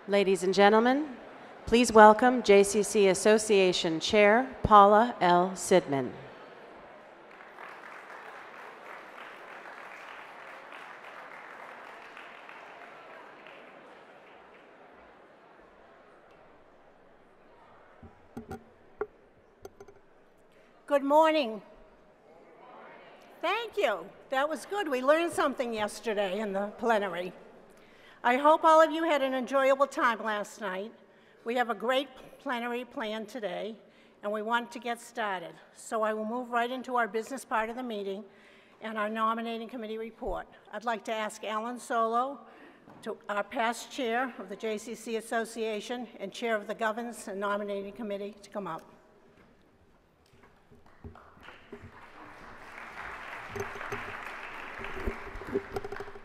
Ladies and gentlemen, please welcome JCC Association Chair Paula L. Sidman. Good morning. Thank you. That was good. We learned something yesterday in the plenary. I hope all of you had an enjoyable time last night. We have a great plenary planned today, and we want to get started. So I will move right into our business part of the meeting and our nominating committee report. I'd like to ask Alan Solo, our past chair of the JCC Association and chair of the Governance and Nominating Committee, to come up.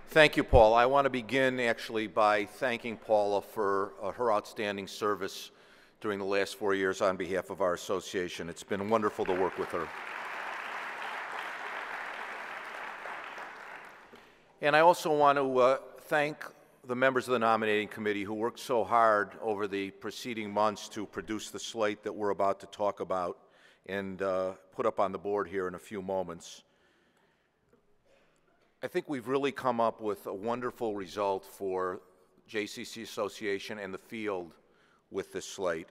Thank you, Paul. I want to begin actually by thanking Paula for her outstanding service during the last 4 years on behalf of our association. It's been wonderful to work with her. And I also want to thank the members of the nominating committee who worked so hard over the preceding months to produce the slate that we're about to talk about and put up on the board here in a few moments. I think we've really come up with a wonderful result for JCC Association and the field with this slate,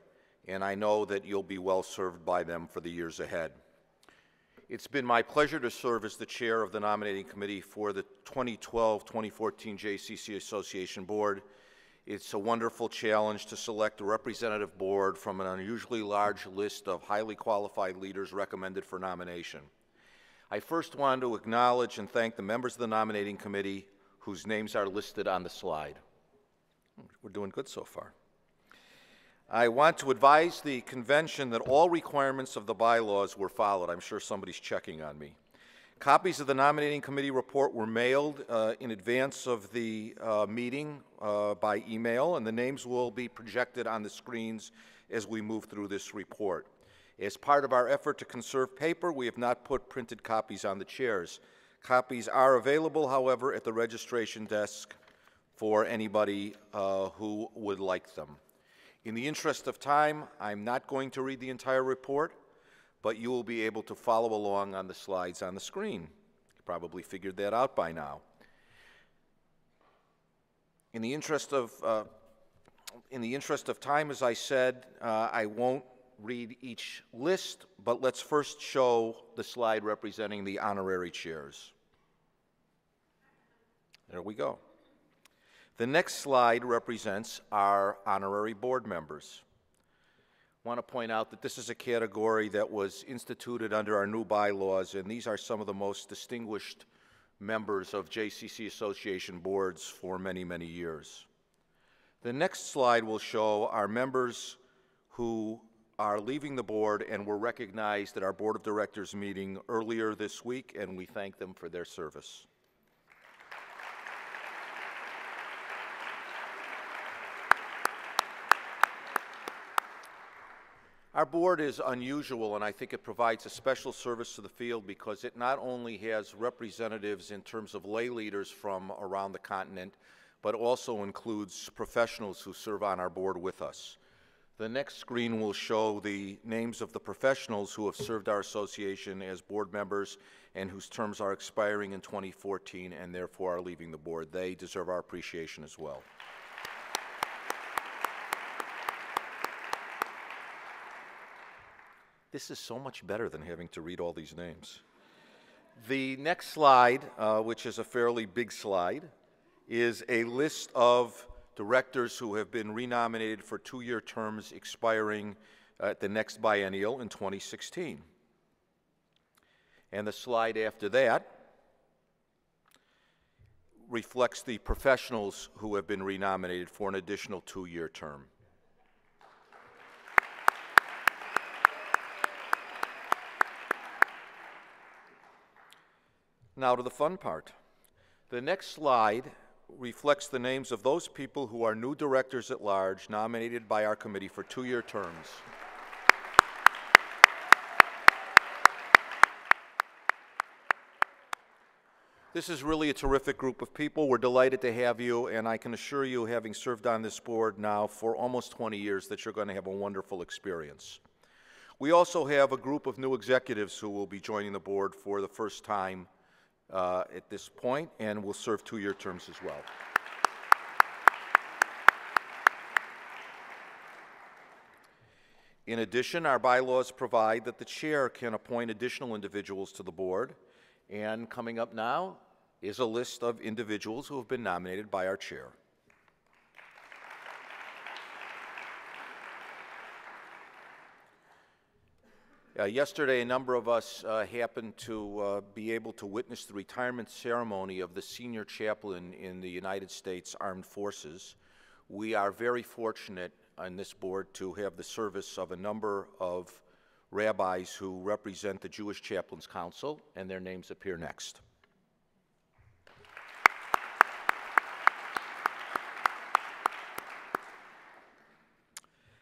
and I know that you'll be well served by them for the years ahead. It's been my pleasure to serve as the chair of the nominating committee for the 2012-2014 JCC Association Board. It's a wonderful challenge to select a representative board from an unusually large list of highly qualified leaders recommended for nomination. I first want to acknowledge and thank the members of the nominating committee whose names are listed on the slide. We're doing good so far. I want to advise the convention that all requirements of the bylaws were followed. I'm sure somebody's checking on me. Copies of the nominating committee report were mailed in advance of the meeting by email, and the names will be projected on the screens as we move through this report. As part of our effort to conserve paper, we have not put printed copies on the chairs. Copies are available, however, at the registration desk for anybody who would like them. In the interest of time, I'm not going to read the entire report, but you will be able to follow along on the slides on the screen. You probably figured that out by now. In the interest of time, as I said, I won't read each list, but let's first show the slide representing the honorary chairs. There we go. The next slide represents our honorary board members. I want to point out that this is a category that was instituted under our new bylaws, and these are some of the most distinguished members of JCC Association boards for many, many years. The next slide will show our members who are leaving the board and were recognized at our board of directors meeting earlier this week, and we thank them for their service. Our board is unusual, and I think it provides a special service to the field because it not only has representatives in terms of lay leaders from around the continent, but also includes professionals who serve on our board with us. The next screen will show the names of the professionals who have served our association as board members and whose terms are expiring in 2014 and therefore are leaving the board. They deserve our appreciation as well. This is so much better than having to read all these names. The next slide, which is a fairly big slide, is a list of directors who have been renominated for 2-year terms expiring at the next biennial in 2016. And the slide after that reflects the professionals who have been renominated for an additional 2-year term. Now to the fun part. The next slide reflects the names of those people who are new directors at large nominated by our committee for 2-year terms. This is really a terrific group of people. We're delighted to have you, and I can assure you, having served on this board now for almost 20 years, that you're going to have a wonderful experience. We also have a group of new executives who will be joining the board for the first time at this point, and will serve 2-year terms as well. In addition, our bylaws provide that the chair can appoint additional individuals to the board, and coming up now is a list of individuals who have been nominated by our chair. Yesterday, a number of us happened to be able to witness the retirement ceremony of the senior chaplain in the United States Armed Forces. We are very fortunate on this board to have the service of a number of rabbis who represent the Jewish Chaplains Council, and their names appear next.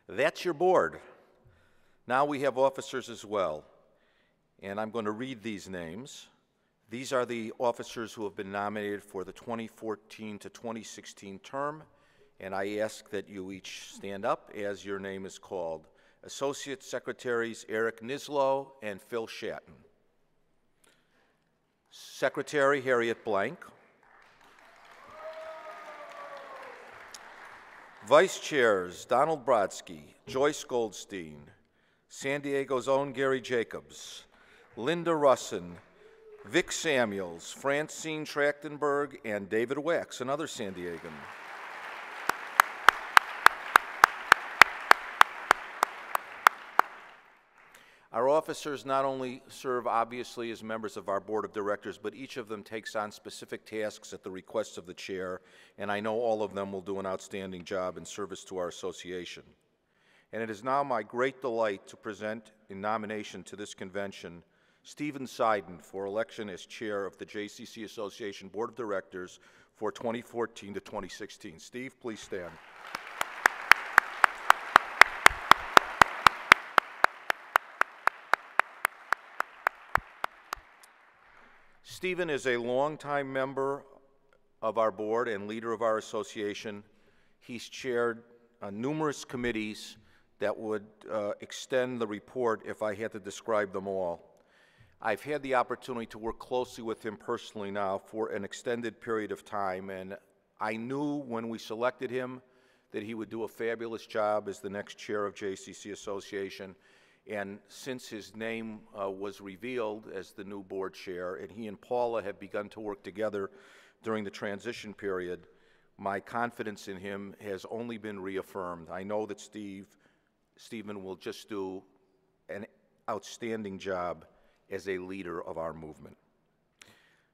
That's your board. Now we have officers as well, and I'm going to read these names. These are the officers who have been nominated for the 2014 to 2016 term, and I ask that you each stand up as your name is called. Associate Secretaries Eric Nislow and Phil Shatton. Secretary Harriet Blank. Vice Chairs Donald Brodsky, Joyce Goldstein, San Diego's own Gary Jacobs, Linda Russin, Vic Samuels, Francine Trachtenberg, and David Wax, another San Diegan. Our officers not only serve obviously as members of our board of directors, but each of them takes on specific tasks at the request of the chair, and I know all of them will do an outstanding job in service to our association. And it is now my great delight to present in nomination to this convention Stephen Seiden for election as chair of the JCC Association Board of Directors for 2014 to 2016. Steve, please stand. Stephen is a longtime member of our board and leader of our association. He's chaired numerous committees that would extend the report if I had to describe them all. I've had the opportunity to work closely with him personally now for an extended period of time, and I knew when we selected him that he would do a fabulous job as the next chair of JCC Association. And since his name was revealed as the new board chair, and he and Paula have begun to work together during the transition period, my confidence in him has only been reaffirmed. I know that Stephen will just do an outstanding job as a leader of our movement.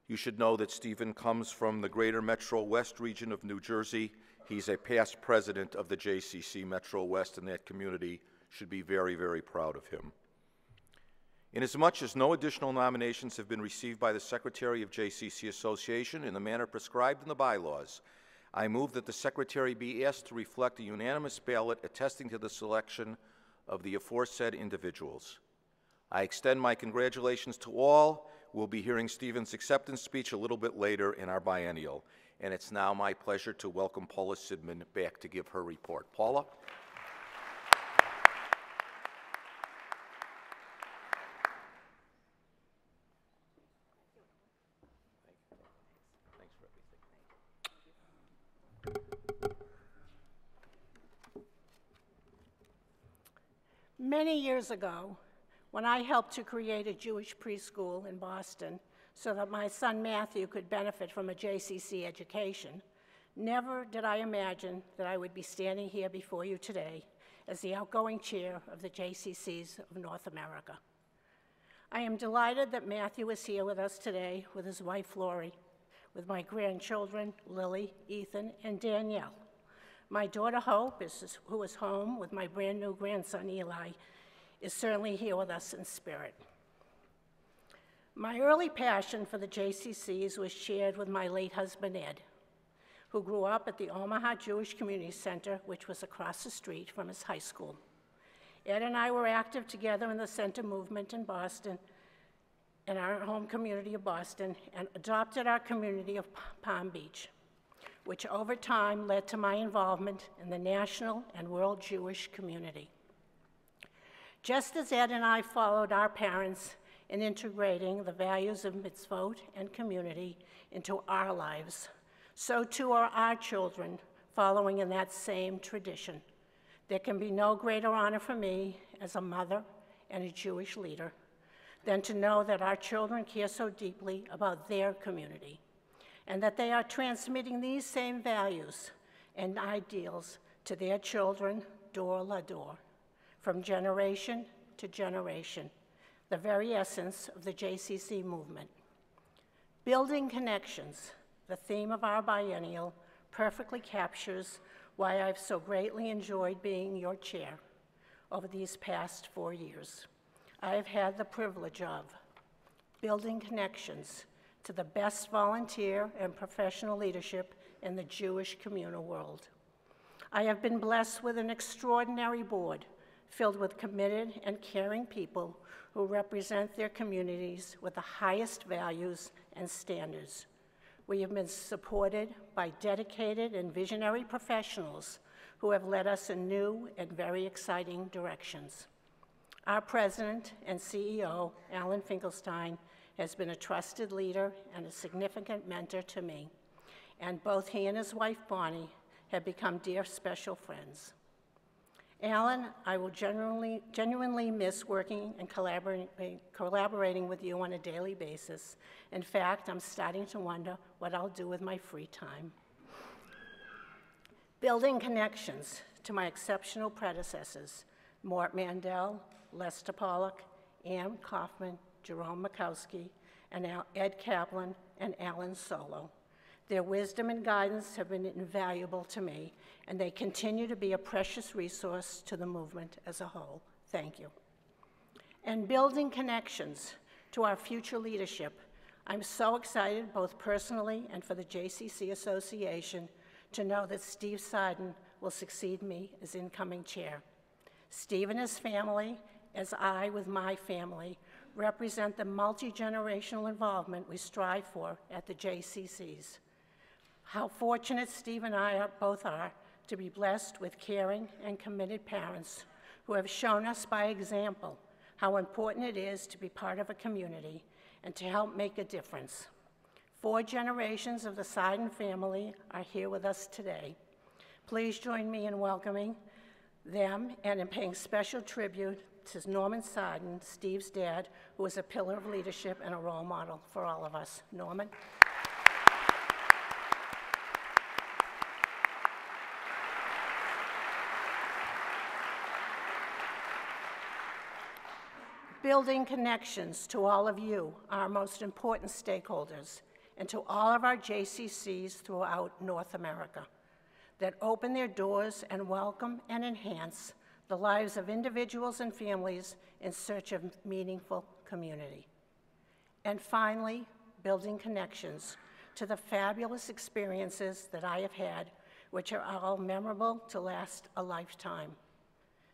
You should know that Stephen comes from the greater Metro West region of New Jersey. He's a past president of the JCC Metro West, and that community should be very, very proud of him. Inasmuch as no additional nominations have been received by the Secretary of JCC Association in the manner prescribed in the bylaws, I move that the Secretary be asked to reflect a unanimous ballot attesting to the selection of the aforesaid individuals. I extend my congratulations to all. We'll be hearing Stephen's acceptance speech a little bit later in our biennial. And it's now my pleasure to welcome Paula Sidman back to give her report. Paula? Many years ago, when I helped to create a Jewish preschool in Boston so that my son Matthew could benefit from a JCC education, never did I imagine that I would be standing here before you today as the outgoing chair of the JCCs of North America. I am delighted that Matthew is here with us today with his wife Lori, with my grandchildren Lily, Ethan, and Danielle. My daughter Hope, who is home with my brand new grandson Eli, is certainly here with us in spirit. My early passion for the JCCs was shared with my late husband Ed, who grew up at the Omaha Jewish Community Center, which was across the street from his high school. Ed and I were active together in the center movement in Boston in our home community of Boston and adopted our community of Palm Beach, which over time led to my involvement in the national and world Jewish community. Just as Ed and I followed our parents in integrating the values of mitzvot and community into our lives, so too are our children following in that same tradition. There can be no greater honor for me as a mother and a Jewish leader than to know that our children care so deeply about their community and that they are transmitting these same values and ideals to their children door la door, from generation to generation, the very essence of the JCC movement. Building connections, the theme of our biennial, perfectly captures why I've so greatly enjoyed being your chair over these past 4 years. I have had the privilege of building connections to the best volunteer and professional leadership in the Jewish communal world. I have been blessed with an extraordinary board filled with committed and caring people who represent their communities with the highest values and standards. We have been supported by dedicated and visionary professionals who have led us in new and very exciting directions. Our president and CEO, Alan Finkelstein, has been a trusted leader and a significant mentor to me, and both he and his wife, Bonnie, have become dear special friends. Alan, I will genuinely miss working and collaborating with you on a daily basis. In fact, I'm starting to wonder what I'll do with my free time. Building connections to my exceptional predecessors, Mort Mandel, Lester Pollock, Ann Kaufman, Jerome Mikowski, and Ed Kaplan, and Alan Solo. Their wisdom and guidance have been invaluable to me, and they continue to be a precious resource to the movement as a whole. Thank you. And building connections to our future leadership. I'm so excited, both personally and for the JCC Association, to know that Steve Seiden will succeed me as incoming chair. Steve and his family, as I with my family, represent the multi-generational involvement we strive for at the JCCs. How fortunate Steve and I both are to be blessed with caring and committed parents who have shown us by example how important it is to be part of a community and to help make a difference. 4 generations of the Seiden family are here with us today. Please join me in welcoming them and in paying special tribute to Norman Seiden, Steve's dad, who is a pillar of leadership and a role model for all of us. Norman. Building connections to all of you, our most important stakeholders, and to all of our JCCs throughout North America that open their doors and welcome and enhance the lives of individuals and families in search of meaningful community. And finally, building connections to the fabulous experiences that I have had, which are all memorable to last a lifetime.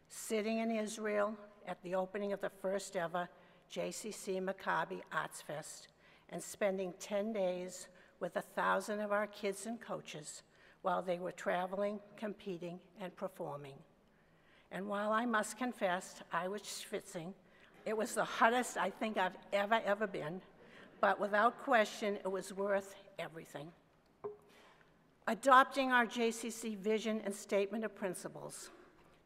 Sitting in Israel at the opening of the first ever JCC Maccabi Arts Fest and spending 10 days with 1,000 of our kids and coaches while they were traveling, competing, and performing. And while I must confess, I was schwitzing. It was the hottest I think I've ever been, but without question, it was worth everything. Adopting our JCC vision and statement of principles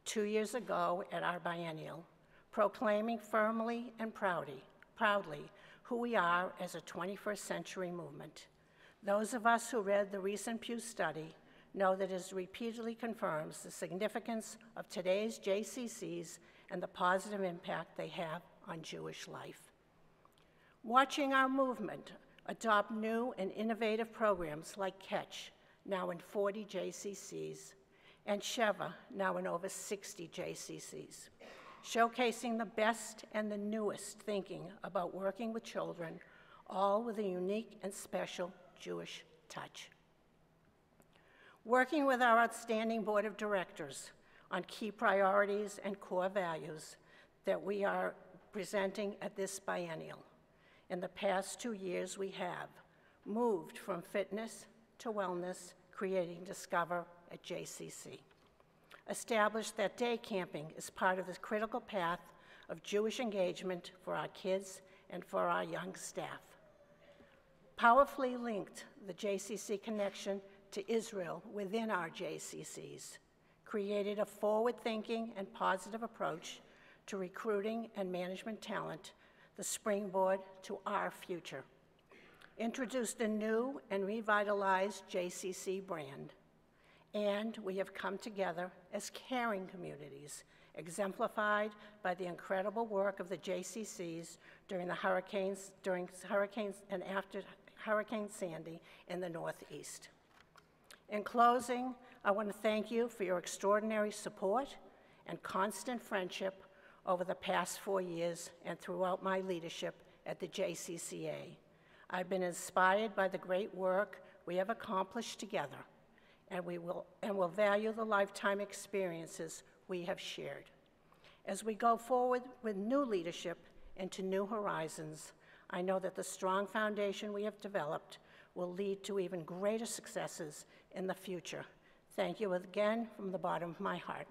2 years ago at our biennial, proclaiming firmly and proudly who we are as a 21st century movement. Those of us who read the recent Pew study know that it repeatedly confirms the significance of today's JCCs and the positive impact they have on Jewish life. Watching our movement adopt new and innovative programs like Catch, now in 40 JCCs, and Sheva, now in over 60 JCCs, showcasing the best and the newest thinking about working with children, all with a unique and special Jewish touch. Working with our outstanding board of directors on key priorities and core values that we are presenting at this biennial, In the past 2 years, we have moved from fitness to wellness, creating Discover at JCC. Established that day camping is part of the critical path of Jewish engagement for our kids and for our young staff. Powerfully linked the JCC connection to Israel within our JCCs, created a forward-thinking and positive approach to recruiting and management talent, the springboard to our future. Introduced a new and revitalized JCC brand, and we have come together as caring communities, exemplified by the incredible work of the JCCs during hurricanes and after Hurricane Sandy in the Northeast. In closing, I want to thank you for your extraordinary support and constant friendship over the past 4 years and throughout my leadership at the JCCA. I've been inspired by the great work we have accomplished together, and will value the lifetime experiences we have shared. As we go forward with new leadership into new horizons, I know that the strong foundation we have developed will lead to even greater successes in the future. Thank you again from the bottom of my heart.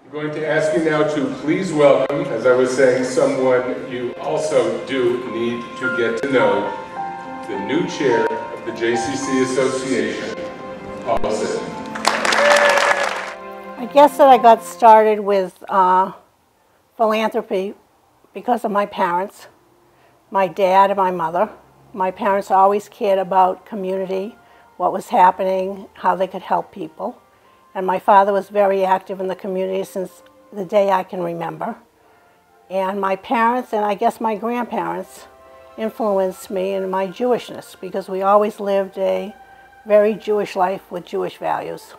I'm going to ask you now to please welcome, as I was saying, someone you also do need to get to know, the new chair of the JCC Association, Paula Sidman. I guess that I got started with philanthropy because of my parents, my dad and my mother. My parents always cared about community, what was happening, how they could help people. And my father was very active in the community since the day I can remember. And my parents, and I guess my grandparents, influenced me in my Jewishness because we always lived a very Jewish life with Jewish values.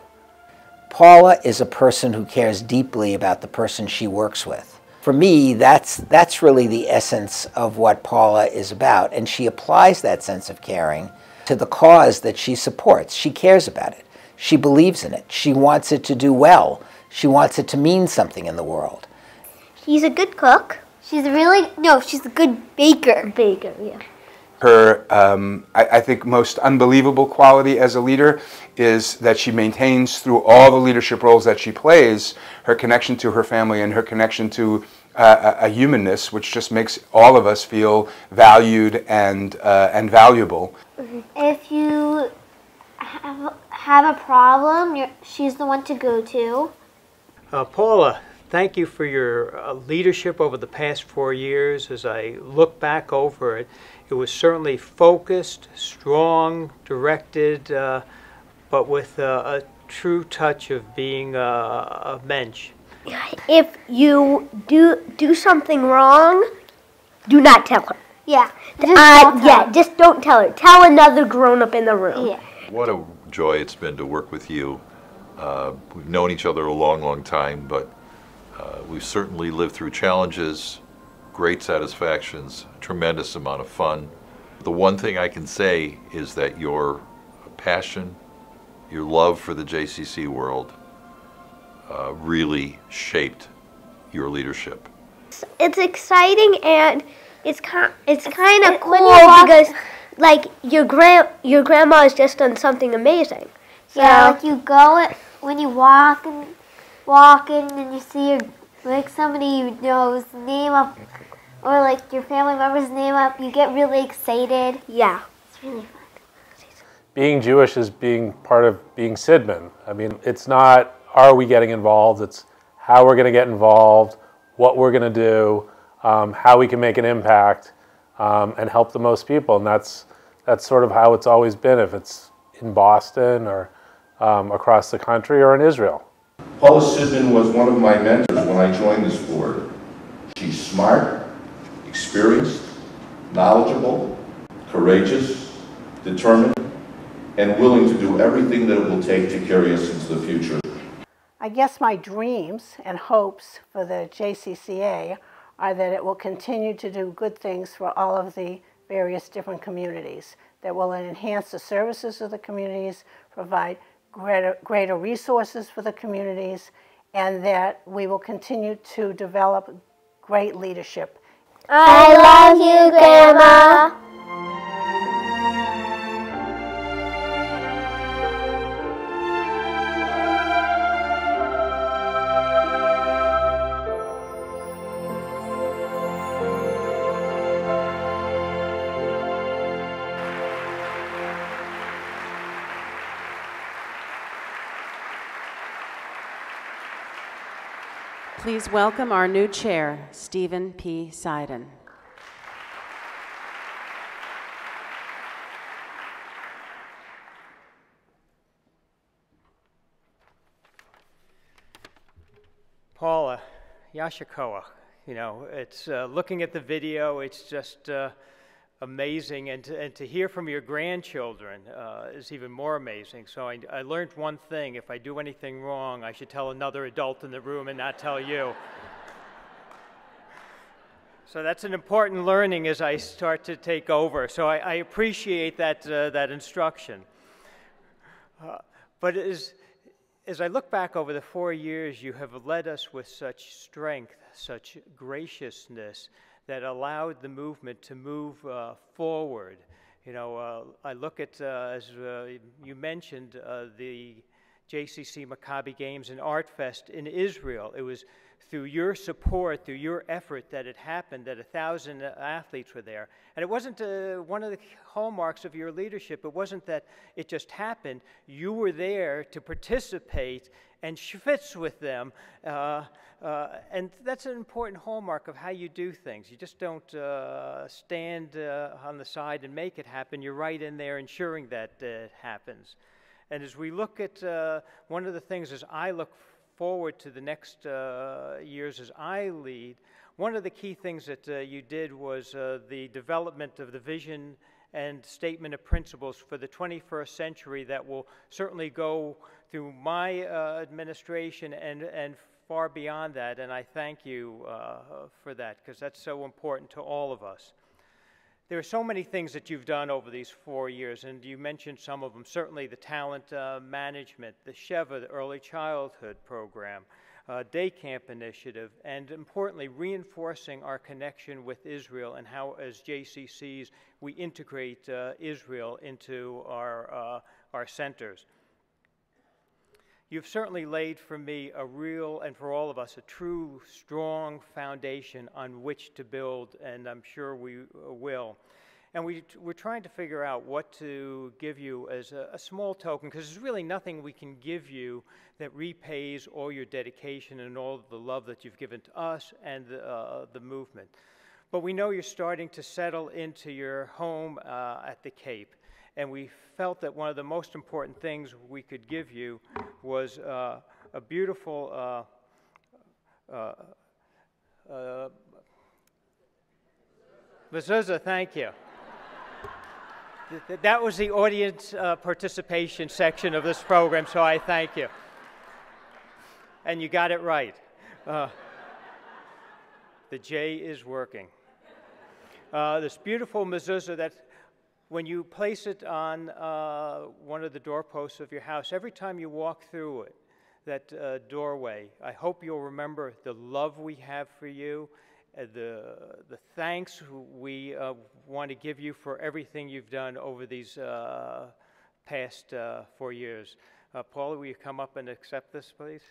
Paula is a person who cares deeply about the person she works with. For me, that's really the essence of what Paula is about, and she applies that sense of caring to the cause that she supports. She cares about it. She believes in it. She wants it to do well. She wants it to mean something in the world. She's a good cook. She's a good baker. Baker, yeah. Her, I think, most unbelievable quality as a leader is that she maintains through all the leadership roles that she plays her connection to her family and her connection to a humanness, which just makes all of us feel valued and valuable. If you have a problem, she's the one to go to. Paula, thank you for your leadership over the past 4 years. As I look back over it, it was certainly focused, strong, directed, but with a true touch of being a mensch. If you do something wrong, do not tell her. Yeah. Just don't tell her. Tell another grown-up in the room. Yeah. What a joy it's been to work with you. We've known each other a long, long time, but we've certainly lived through challenges, great satisfactions, a tremendous amount of fun. The one thing I can say is that your passion, your love for the JCC world really shaped your leadership. It's exciting and it's kind of cool because like your grandma has just done something amazing. So yeah, like you go when you walk in and you see like somebody you know's name up or like your family member's name up, you get really excited. Yeah, it's really fun. Being Jewish is being part of being Sidman. I mean, it's not are we getting involved, it's how we're going to get involved, what we're going to do, how we can make an impact and help the most people. And that's sort of how it's always been, if it's in Boston or across the country or in Israel. Paula Sidman was one of my mentors when I joined this board. She's smart, experienced, knowledgeable, courageous, determined, and willing to do everything that it will take to carry us into the future. I guess my dreams and hopes for the JCCA are that it will continue to do good things for all of the various different communities, that will enhance the services of the communities, provide greater resources for the communities, and that we will continue to develop great leadership. I love you, Grandma. Please welcome our new chair, Stephen P. Seiden. Paula, Yashikoa, you know, it's looking at the video, it's just amazing, and to hear from your grandchildren is even more amazing. So I learned one thing: if I do anything wrong, I should tell another adult in the room and not tell you. So that's an important learning as I start to take over. So I appreciate that, that instruction. But as I look back over the 4 years, you have led us with such strength, such graciousness, that allowed the movement to move forward. You know, I look at, as you mentioned, the JCC Maccabi Games and Art Fest in Israel. It was through your support, through your effort, that it happened, that 1,000 athletes were there. And it wasn't one of the hallmarks of your leadership. It wasn't that it just happened. You were there to participate and schwitz with them. And that's an important hallmark of how you do things. You just don't stand on the side and make it happen. You're right in there ensuring that it happens. And as we look at one of the things, as I look forward to the next years as I lead, one of the key things that you did was the development of the vision and statement of principles for the 21st century that will certainly go through my administration and far beyond that. And I thank you for that, because that's so important to all of us. There are so many things that you've done over these 4 years, and you mentioned some of them. Certainly the talent management, the Sheva, the early childhood program, day camp initiative, and importantly, reinforcing our connection with Israel and how, as JCCs, we integrate Israel into our centers. You've certainly laid for me a real, and for all of us, a true, strong foundation on which to build, and I'm sure we will. And we're trying to figure out what to give you as a small token, because there's really nothing we can give you that repays all your dedication and all the love that you've given to us and the movement. But we know you're starting to settle into your home at the Cape. And we felt that one of the most important things we could give you was a beautiful mezuzah. Thank you. That was the audience participation section of this program, so I thank you. And you got it right. The J is working. This beautiful mezuzah that, when you place it on one of the doorposts of your house, every time you walk through it, that doorway, I hope you'll remember the love we have for you, the thanks we want to give you for everything you've done over these past 4 years. Paula, will you come up and accept this, please?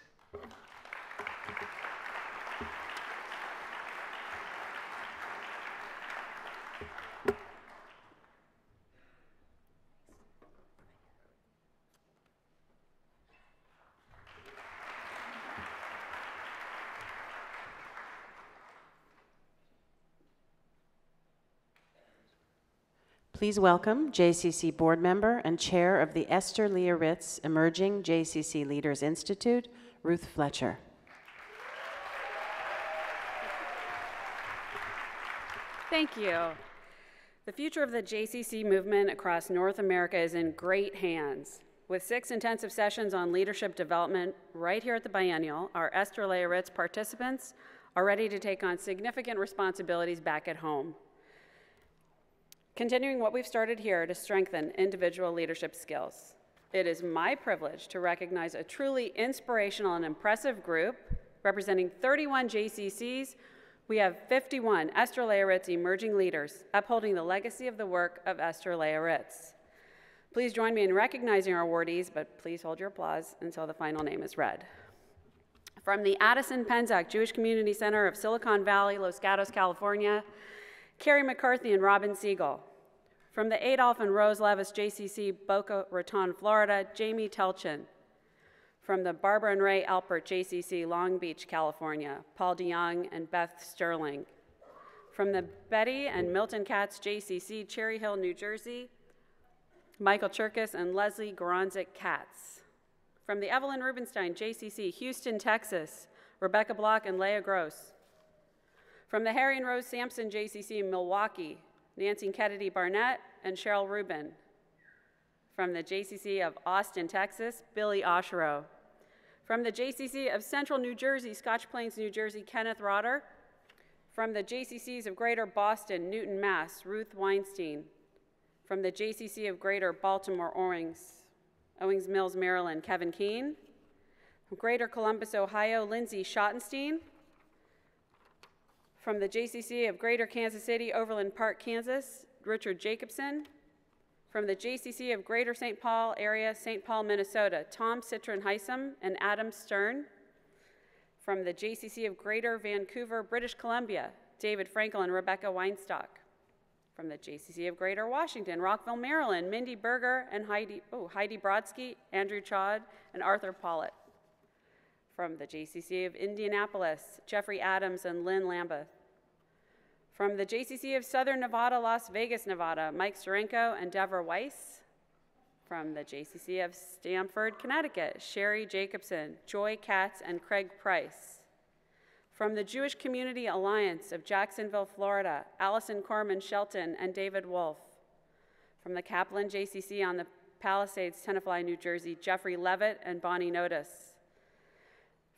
Please welcome JCC board member and chair of the Esther Leah Ritz Emerging JCC Leaders Institute, Ruth Fletcher. Thank you. The future of the JCC movement across North America is in great hands. With 6 intensive sessions on leadership development right here at the Biennial, our Esther Leah Ritz participants are ready to take on significant responsibilities back at home. Continuing what we've started here to strengthen individual leadership skills. It is my privilege to recognize a truly inspirational and impressive group representing 31 JCCs. We have 51 Esther Leah Ritz emerging leaders upholding the legacy of the work of Esther Leah Ritz. Please join me in recognizing our awardees, but please hold your applause until the final name is read. From the Addison Penzak Jewish Community Center of Silicon Valley, Los Gatos, California, Carrie McCarthy and Robin Siegel. From the Adolph and Rose Levis JCC, Boca Raton, Florida, Jamie Telchin. From the Barbara and Ray Alpert JCC, Long Beach, California, Paul DeYoung and Beth Sterling. From the Betty and Milton Katz JCC, Cherry Hill, New Jersey, Michael Cherkis and Leslie Goranzik Katz. From the Evelyn Rubenstein JCC, Houston, Texas, Rebecca Block and Leah Gross. From the Harry and Rose Sampson JCC, Milwaukee, Nancy Kennedy Barnett and Cheryl Rubin. From the JCC of Austin, Texas, Billy Oshero. From the JCC of Central New Jersey, Scotch Plains, New Jersey, Kenneth Rotter. From the JCCs of Greater Boston, Newton, Mass, Ruth Weinstein. From the JCC of Greater Baltimore, Owings Mills, Maryland, Kevin Keene. From Greater Columbus, Ohio, Lindsay Schottenstein. From the JCC of Greater Kansas City, Overland Park, Kansas, Richard Jacobson. From the JCC of Greater St. Paul area, St. Paul, Minnesota, Tom Citron Heisem and Adam Stern. From the JCC of Greater Vancouver, British Columbia, David Frankel and Rebecca Weinstock. From the JCC of Greater Washington, Rockville, Maryland, Mindy Berger and Heidi Brodsky, Andrew Chaud, and Arthur Pollitt. From the JCC of Indianapolis, Jeffrey Adams and Lynn Lambeth. From the JCC of Southern Nevada, Las Vegas, Nevada, Mike Sterenko and Deborah Weiss. From the JCC of Stamford, Connecticut, Sherry Jacobson, Joy Katz, and Craig Price. From the Jewish Community Alliance of Jacksonville, Florida, Allison Corman Shelton and David Wolf. From the Kaplan JCC on the Palisades, Tenafly, New Jersey, Jeffrey Levitt and Bonnie Notice.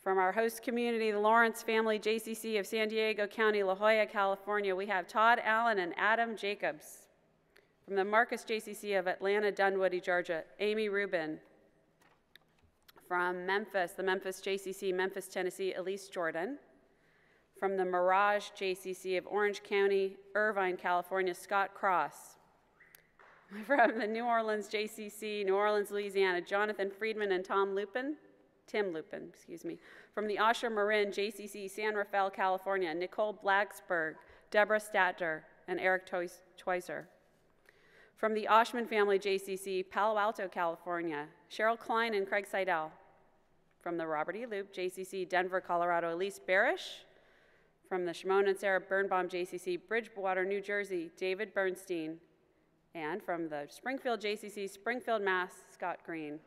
From our host community, the Lawrence Family JCC of San Diego County, La Jolla, California, we have Todd Allen and Adam Jacobs. From the Marcus JCC of Atlanta, Dunwoody, Georgia, Amy Rubin. From Memphis, the Memphis JCC, Memphis, Tennessee, Elise Jordan. From the Mirage JCC of Orange County, Irvine, California, Scott Cross. From the New Orleans JCC, New Orleans, Louisiana, Jonathan Friedman and Tim Lupin, excuse me. From the Asher Marin JCC, San Rafael, California, Nicole Blacksburg, Deborah Statter, and Eric Twicer. From the Oshman Family JCC, Palo Alto, California, Cheryl Klein and Craig Seidel. From the Robert E. Loop JCC, Denver, Colorado, Elise Barish. From the Shimon and Sarah Birnbaum JCC, Bridgewater, New Jersey, David Bernstein. And from the Springfield JCC, Springfield, Mass, Scott Green.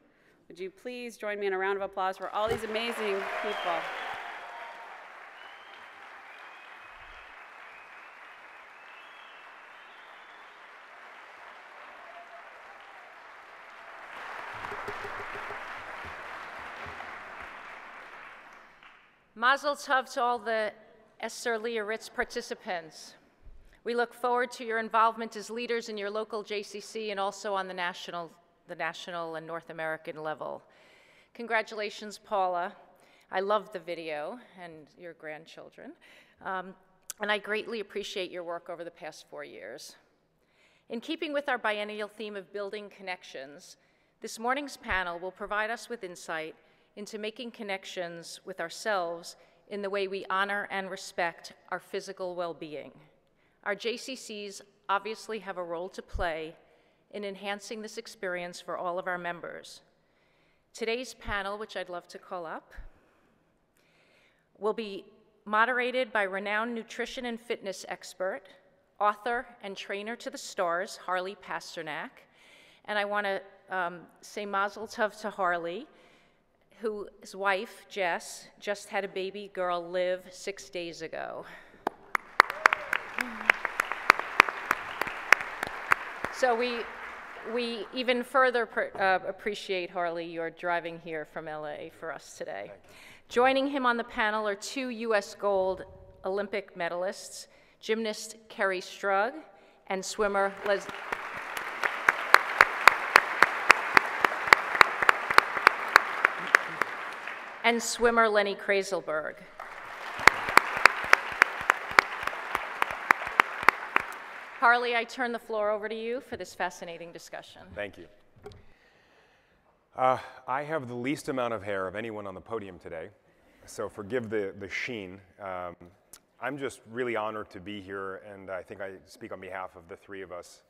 Would you please join me in a round of applause for all these amazing people? Mazel tov to all the Esther Leah Ritz participants. We look forward to your involvement as leaders in your local JCC and also on the national and North American level. Congratulations, Paula. I love the video and your grandchildren. And I greatly appreciate your work over the past 4 years. In keeping with our biennial theme of building connections, this morning's panel will provide us with insight into making connections with ourselves in the way we honor and respect our physical well-being. Our JCCs obviously have a role to play in enhancing this experience for all of our members. Today's panel, which I'd love to call up, will be moderated by renowned nutrition and fitness expert, author and trainer to the stars, Harley Pasternak. And I want to say mazel tov to Harley, whose wife, Jess, just had a baby girl, Liv, 6 days ago. So we even further appreciate, Harley, your driving here from LA for us today. Joining him on the panel are 2 U.S. Gold Olympic medalists, gymnast Kerri Strug, and swimmer Lenny Krayzelburg. Harley, I turn the floor over to you for this fascinating discussion. Thank you. I have the least amount of hair of anyone on the podium today, so forgive the sheen. I'm just really honored to be here, and I think I speak on behalf of the three of us.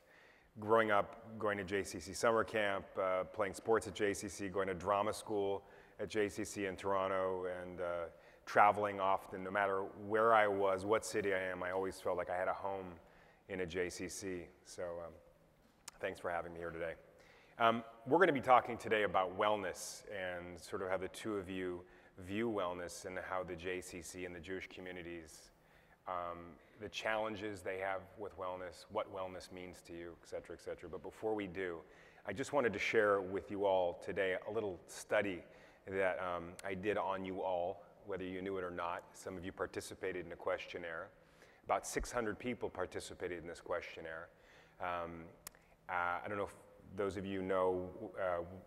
Growing up, going to JCC summer camp, playing sports at JCC, going to drama school at JCC in Toronto, and traveling often. No matter where I was, what city I am, I always felt like I had a home in a JCC. So thanks for having me here today. We're going to be talking today about wellness and sort of how the two of you view wellness and how the JCC and the Jewish communities, the challenges they have with wellness, what wellness means to you, et cetera, et cetera. But before we do, I just wanted to share with you all today a little study that I did on you all, whether you knew it or not. Some of you participated in a questionnaire. About 600 people participated in this questionnaire. I don't know if those of you know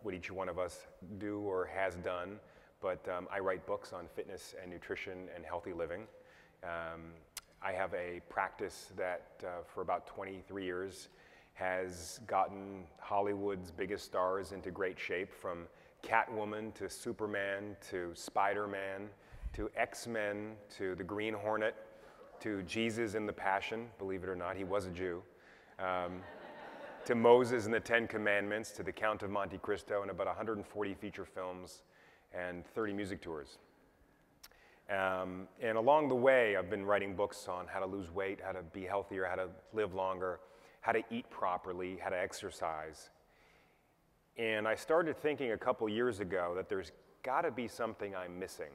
what each one of us do or has done, but I write books on fitness and nutrition and healthy living. I have a practice that for about 23 years has gotten Hollywood's biggest stars into great shape, from Catwoman to Superman to Spider-Man to X-Men to the Green Hornet to Jesus in the Passion, believe it or not, he was a Jew, to Moses and the Ten Commandments, to the Count of Monte Cristo, and about 140 feature films and 30 music tours. And along the way, I've been writing books on how to lose weight, how to be healthier, how to live longer, how to eat properly, how to exercise. And I started thinking a couple years ago that there's got to be something I'm missing.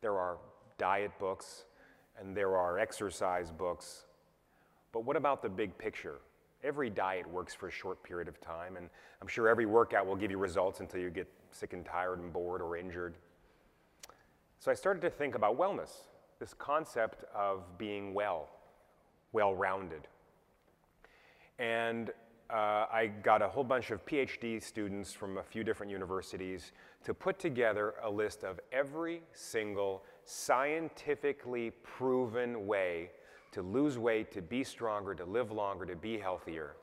There are diet books and there are exercise books, but what about the big picture? Every diet works for a short period of time, and I'm sure every workout will give you results until you get sick and tired and bored or injured. So I started to think about wellness, this concept of being well-rounded. And I got a whole bunch of PhD students from a few different universities to put together a list of every single scientifically proven way to lose weight, to be stronger, to live longer, to be healthier.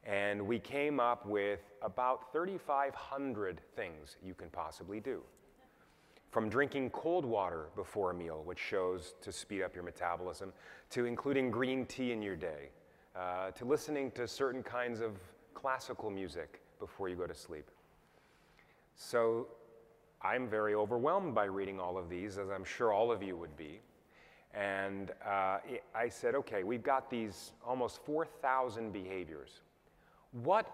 And we came up with about 3,500 things you can possibly do. From drinking cold water before a meal, which shows to speed up your metabolism, to including green tea in your day, to listening to certain kinds of classical music before you go to sleep. So I'm very overwhelmed by reading all of these, as I'm sure all of you would be. And I said, okay, we've got these almost 4,000 behaviors. What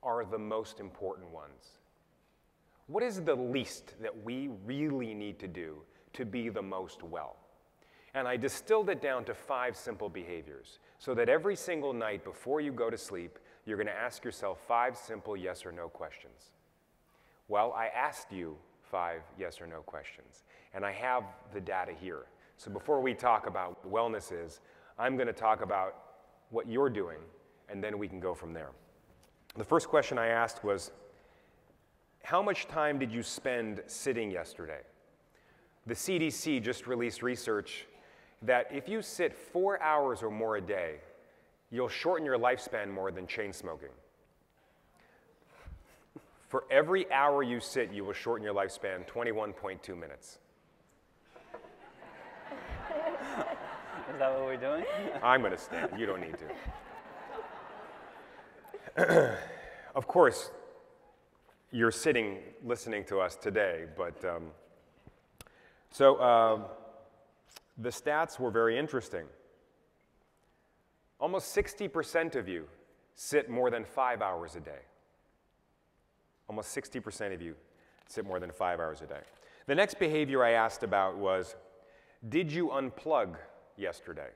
are the most important ones? What is the least that we really need to do to be the most well? And I distilled it down to 5 simple behaviors, so that every single night before you go to sleep, you're going to ask yourself 5 simple yes or no questions. Well, I asked you 5 yes or no questions, and I have the data here. So before we talk about what wellness is, I'm going to talk about what you're doing, and then we can go from there. The first question I asked was, how much time did you spend sitting yesterday? The CDC just released research that if you sit 4 hours or more a day, you'll shorten your lifespan more than chain smoking. For every hour you sit, you will shorten your lifespan 21.2 minutes. Is that what we're doing? I'm going to stand. You don't need to. Of course, you're sitting listening to us today, but the stats were very interesting. Almost 60% of you sit more than 5 hours a day. Almost 60% of you sit more than 5 hours a day. The next behavior I asked about was, did you unplug yesterday?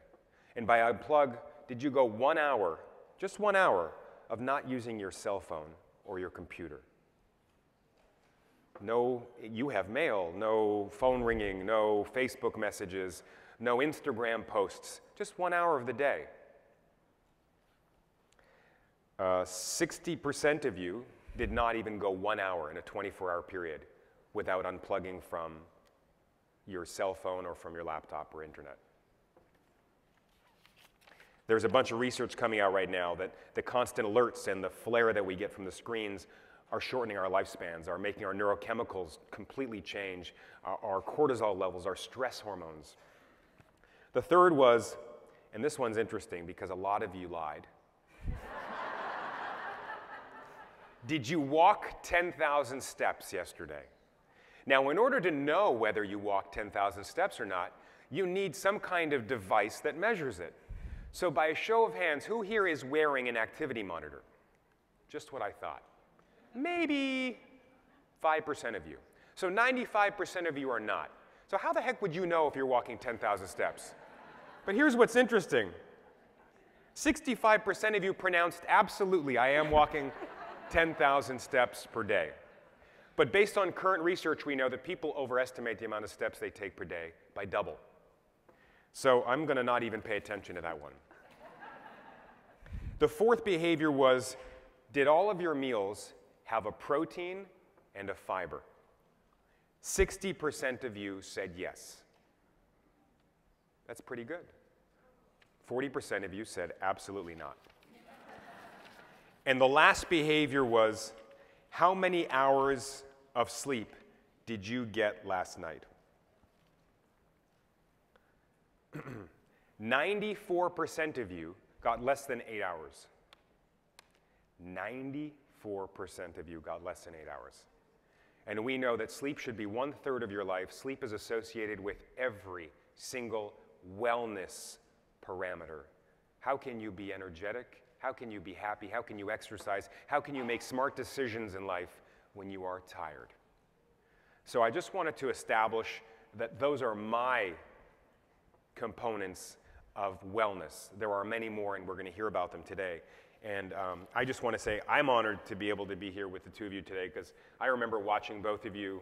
And by unplug, did you go 1 hour, just 1 hour, of not using your cell phone or your computer? No, you have mail, no phone ringing, no Facebook messages, No Instagram posts, just 1 hour of the day. 60% of you did not even go 1 hour in a 24-hour period without unplugging from your cell phone or from your laptop or internet. There's a bunch of research coming out right now that the constant alerts and the flare that we get from the screens are shortening our lifespans, are making our neurochemicals completely change, our cortisol levels, our stress hormones. The third was, and this one's interesting because a lot of you lied. Did you walk 10,000 steps yesterday? Now, in order to know whether you walked 10,000 steps or not, you need some kind of device that measures it. So by a show of hands, who here is wearing an activity monitor? Just what I thought. Maybe 5% of you. So 95% of you are not. So how the heck would you know if you're walking 10,000 steps? But here's what's interesting. 65% of you pronounced absolutely, I am walking 10,000 steps per day. But based on current research, we know that people overestimate the amount of steps they take per day by double. So I'm going to not even pay attention to that one. The fourth behavior was, did all of your meals have a protein and a fiber? 60% of you said yes. That's pretty good. 40% of you said absolutely not. And the last behavior was, how many hours of sleep did you get last night? 94% of you got less than 8 hours. 94% of you got less than 8 hours. And we know that sleep should be 1/3 of your life. Sleep is associated with every single wellness parameter. How can you be energetic? How can you be happy? How can you exercise? How can you make smart decisions in life when you are tired? So I just wanted to establish that those are my components of wellness. There are many more, and we're going to hear about them today. And I just want to say I'm honored to be able to be here with the two of you today, because I remember watching both of you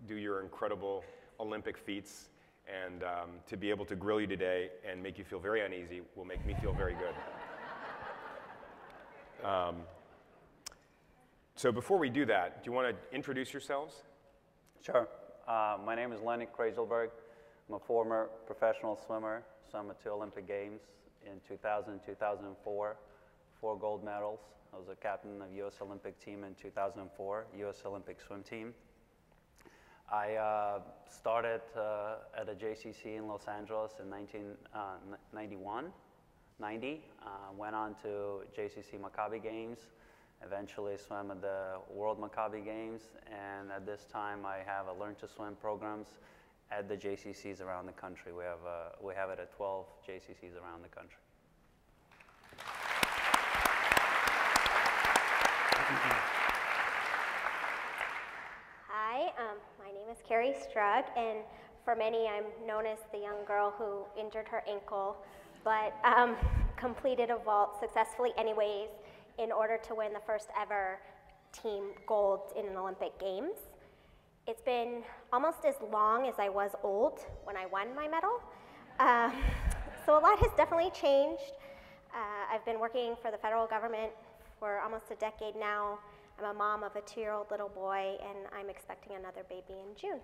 do your incredible Olympic feats, and to be able to grill you today and make you feel very uneasy will make me feel very good. So before we do that, do you want to introduce yourselves? Sure. My name is Lenny Krayzelburg. I'm a former professional swimmer, swam at 2 Olympic Games in 2000 and 2004, 4 gold medals. I was a captain of U.S. Olympic team in 2004, U.S. Olympic swim team. I started at a JCC in Los Angeles in 1990. Went on to JCC Maccabi Games, eventually swam at the World Maccabi Games, and at this time I have a Learn to Swim programs at the JCCs around the country. We have it at 12 JCCs around the country. Hi, my name is Kerri Strug, and for many I'm known as the young girl who injured her ankle, but completed a vault successfully anyways in order to win the first ever team gold in an Olympic Games. It's been almost as long as I was old when I won my medal. So a lot has definitely changed. I've been working for the federal government for almost a decade now. I'm a mom of a 2-year-old little boy, and I'm expecting another baby in June.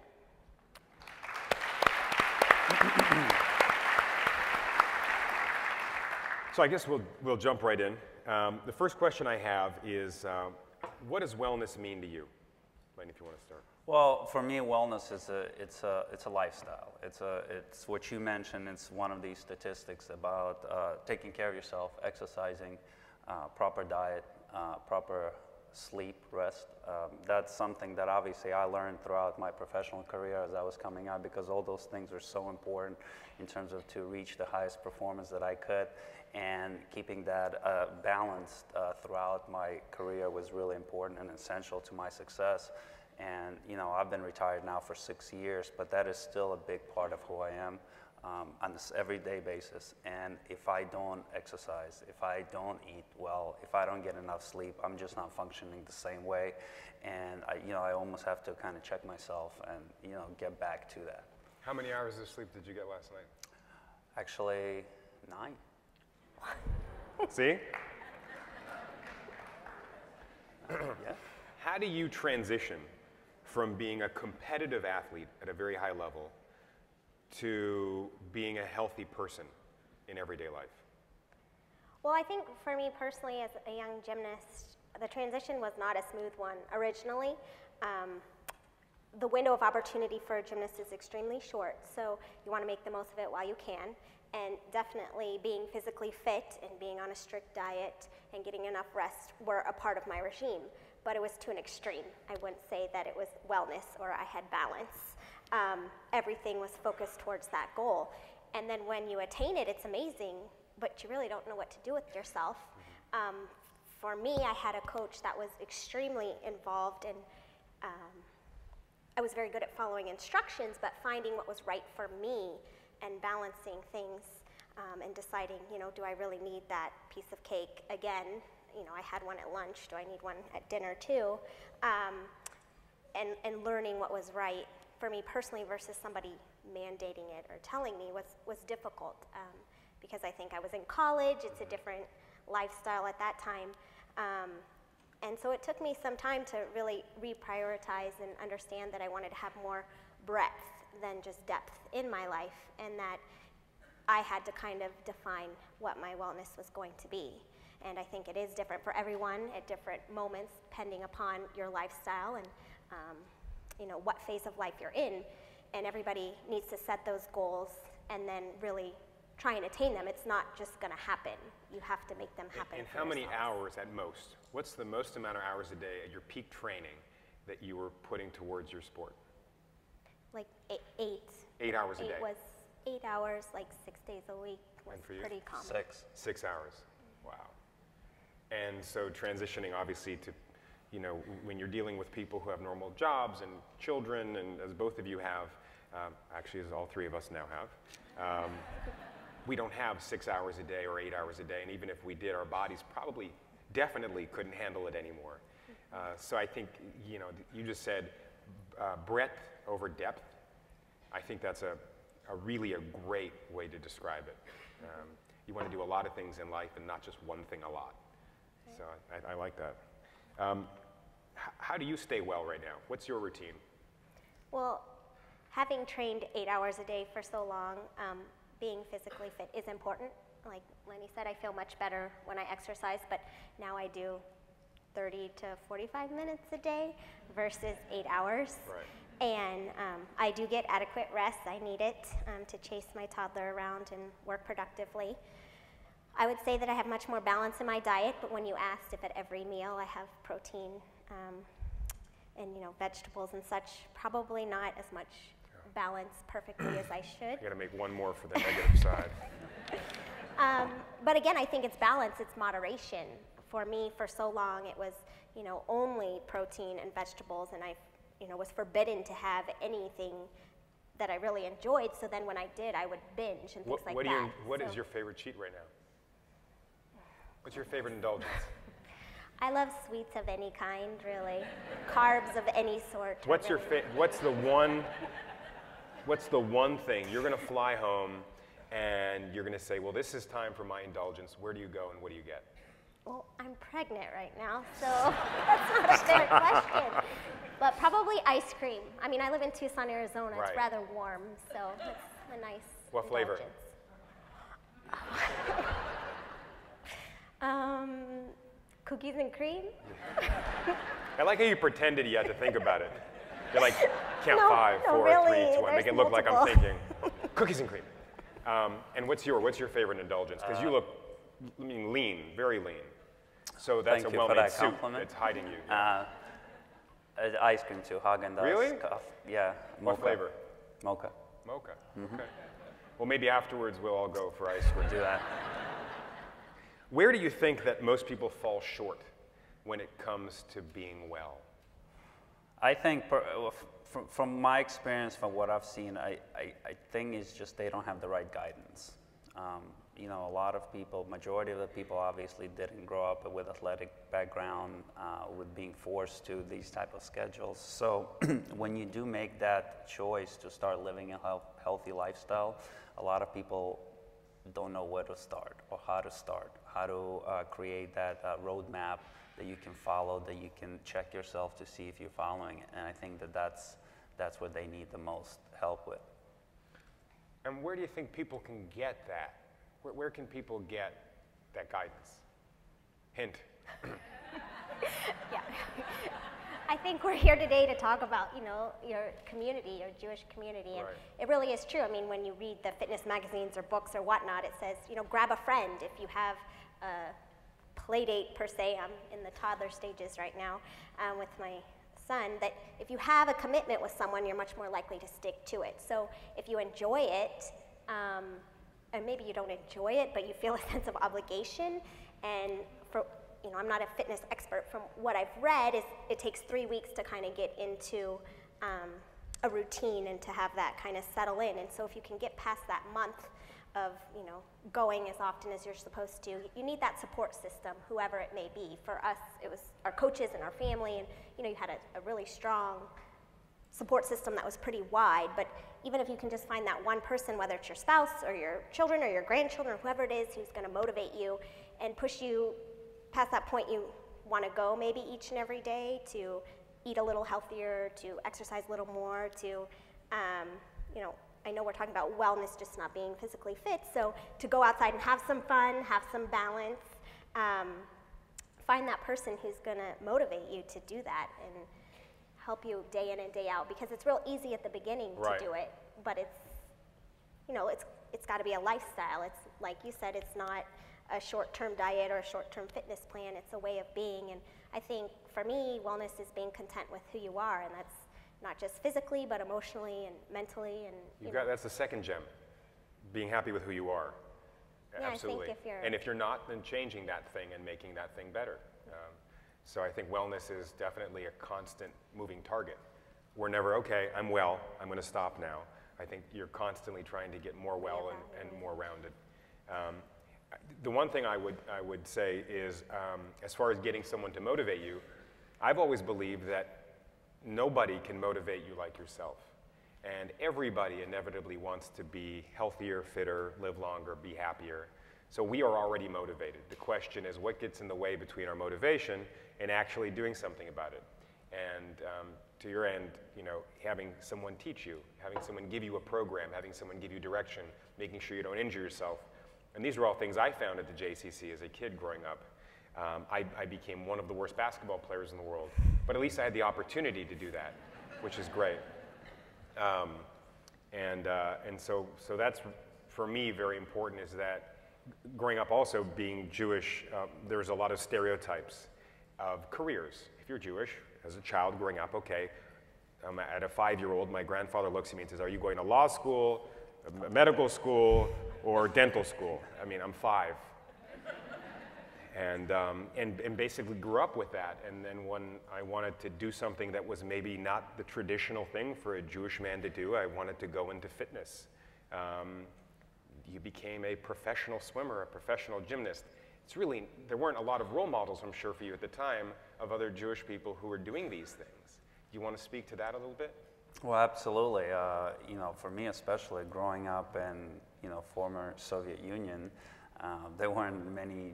So I guess we'll jump right in. The first question I have is, what does wellness mean to you? Lenny, if you want to start. Well, for me, wellness is it's a lifestyle. It's what you mentioned. It's one of these statistics about taking care of yourself, exercising, proper diet, proper sleep, rest. That's something that obviously I learned throughout my professional career as I was coming out, because all those things are so important in terms of to reach the highest performance that I could, and keeping that balanced throughout my career was really important and essential to my success. And you know, I've been retired now for 6 years, but that is still a big part of who I am on this everyday basis. And if I don't exercise, if I don't eat well, if I don't get enough sleep, I'm just not functioning the same way. And I almost have to kind of check myself and get back to that. How many hours of sleep did you get last night? Actually, 9. See? Yeah. How do you transition from being a competitive athlete at a very high level to being a healthy person in everyday life? Well, I think for me personally, as a young gymnast, the transition was not a smooth one originally. The window of opportunity for a gymnast is extremely short, so you want to make the most of it while you can. And definitely being physically fit and being on a strict diet and getting enough rest were a part of my regime, but it was to an extreme. I wouldn't say that it was wellness or I had balance. Everything was focused towards that goal. And then when you attain it, it's amazing, but you really don't know what to do with yourself. For me, I had a coach that was extremely involved, and I was very good at following instructions, but finding what was right for me and balancing things and deciding, you know, do I really need that piece of cake again? You know, I had one at lunch, do I need one at dinner too? And learning what was right for me personally versus somebody mandating it or telling me was difficult because I think I was in college, it's a different lifestyle at that time. And so it took me some time to really reprioritize and understand that I wanted to have more breadth than just depth in my life, and that I had to kind of define what my wellness was going to be. And I think it is different for everyone at different moments, depending upon your lifestyle and you know, what phase of life you're in. And everybody needs to set those goals and then really try and attain them. It's not just going to happen. You have to make them happen. And how many hours at most? What's the most amount of hours a day at your peak training that you were putting towards your sport? Like 8. 8 hours a day? 8 was 8 hours, like 6 days a week was pretty common. 6. 6 hours. Wow. And so transitioning obviously to, you know, when you're dealing with people who have normal jobs and children, and as both of you have, actually as all three of us now have, we don't have 6 hours a day or 8 hours a day, and even if we did, our bodies probably definitely couldn't handle it anymore. So I think, you know, you just said breadth over depth. I think that's really a great way to describe it. You want to do a lot of things in life and not just one thing a lot. So I like that. How do you stay well right now? What's your routine? Well, having trained 8 hours a day for so long, being physically fit is important. Like Lenny said, I feel much better when I exercise, but now I do 30 to 45 minutes a day versus 8 hours. Right. And I do get adequate rest. I need it to chase my toddler around and work productively. I would say that I have much more balance in my diet, but when you asked if at every meal I have protein and, you know, vegetables and such, probably not as much balance perfectly as I should. I gotta make one more for the negative side. But again, I think it's balance, it's moderation. For me, for so long, it was, you know, only protein and vegetables, and I, you know, was forbidden to have anything that I really enjoyed. So then when I did, I would binge and things like that. What is your favorite cheat right now? What's your favorite indulgence? I love sweets of any kind, really. Carbs of any sort. What's your what's the one thing you're going to fly home and you're going to say, well, this is time for my indulgence. Where do you go and what do you get? Well, I'm pregnant right now, so that's not a fair question. But probably ice cream. I mean, I live in Tucson, Arizona. Right. It's rather warm, so it's a nice What flavor? Cookies and cream. I like how you pretended you had to think about it. You're like, count No, 5, no, 4, really, 3, 2, 1. Make there's it look like I'm multiple. thinking. Cookies and cream. And what's your favorite indulgence? Because you look, I mean, lean, very lean. So that's Thank a you for well-made that suit compliment. that's hiding you. Ice cream too, Haagen-Dazs. Really? Yeah. What flavor? Mocha. Mocha. Okay. Well, maybe afterwards we'll all go for ice cream. Do that. Where do you think that most people fall short when it comes to being well? I think, from my experience, from what I've seen, I think it's just they don't have the right guidance. You know, a lot of people, majority of the people obviously didn't grow up with athletic background, with being forced to these type of schedules. So when you do make that choice to start living a healthy lifestyle, a lot of people don't know where to start or how to create that roadmap that you can follow, that you can check yourself to see if you're following it. And I think that that's what they need the most help with. And where do you think people can get that? Where can people get that guidance? Hint. Yeah. I think we're here today to talk about, you know, your community, your Jewish community, and it really is true. I mean, when you read the fitness magazines or books or whatnot, it says, you know, grab a friend. If you have a play date per se, I'm in the toddler stages right now with my son, that if you have a commitment with someone, you're much more likely to stick to it. So if you enjoy it, and maybe you don't enjoy it, but you feel a sense of obligation, and for, you know, I'm not a fitness expert. From what I've read, is it takes 3 weeks to kind of get into a routine and to have that kind of settle in. And so if you can get past that month of, you know, going as often as you're supposed to, you need that support system, whoever it may be. For us, it was our coaches and our family, and, you know, you had a really strong support system that was pretty wide. But even if you can just find that one person, whether it's your spouse or your children or your grandchildren, whoever it is who's going to motivate you and push you past that point you want to go maybe each and every day, to eat a little healthier, to exercise a little more, to, you know, I know we're talking about wellness, just not being physically fit, so to go outside and have some fun, have some balance, find that person who's going to motivate you to do that and help you day in and day out, because it's real easy at the beginning to do it, but it's, you know, it's got to be a lifestyle. It's like you said, it's not a short-term diet or a short-term fitness plan. It's a way of being. And I think for me, wellness is being content with who you are, and that's not just physically, but emotionally and mentally. And that's the second gem, being happy with who you are. Yeah, absolutely. I think if you're, and if you're not, then changing that thing and making that thing better. So I think wellness is definitely a constant moving target. We're never, okay, I'm well, I'm going to stop now. I think you're constantly trying to get more well and more rounded. The one thing I would say is, as far as getting someone to motivate you, I've always believed that nobody can motivate you like yourself. And everybody inevitably wants to be healthier, fitter, live longer, be happier. So we are already motivated. The question is, what gets in the way between our motivation and actually doing something about it? And to your end, you know, having someone teach you, having someone give you a program, having someone give you direction, making sure you don't injure yourself. And these are all things I found at the JCC as a kid growing up. I became one of the worst basketball players in the world, but at least I had the opportunity to do that, which is great. And so that's, for me, very important, is that growing up also being Jewish, there's a lot of stereotypes of careers. If you're Jewish, as a child growing up, okay, at a 5-year-old, my grandfather looks at me and says, are you going to law school, medical school, or dental school? I mean, I'm 5. And basically grew up with that. And then when I wanted to do something that was maybe not the traditional thing for a Jewish man to do, I wanted to go into fitness. You became a professional swimmer, a professional gymnast. It's really, there weren't a lot of role models, I'm sure, for you at the time of other Jewish people who were doing these things. Do you want to speak to that a little bit? Well, absolutely. You know, for me especially, growing up in, you know, former Soviet Union, there weren't many,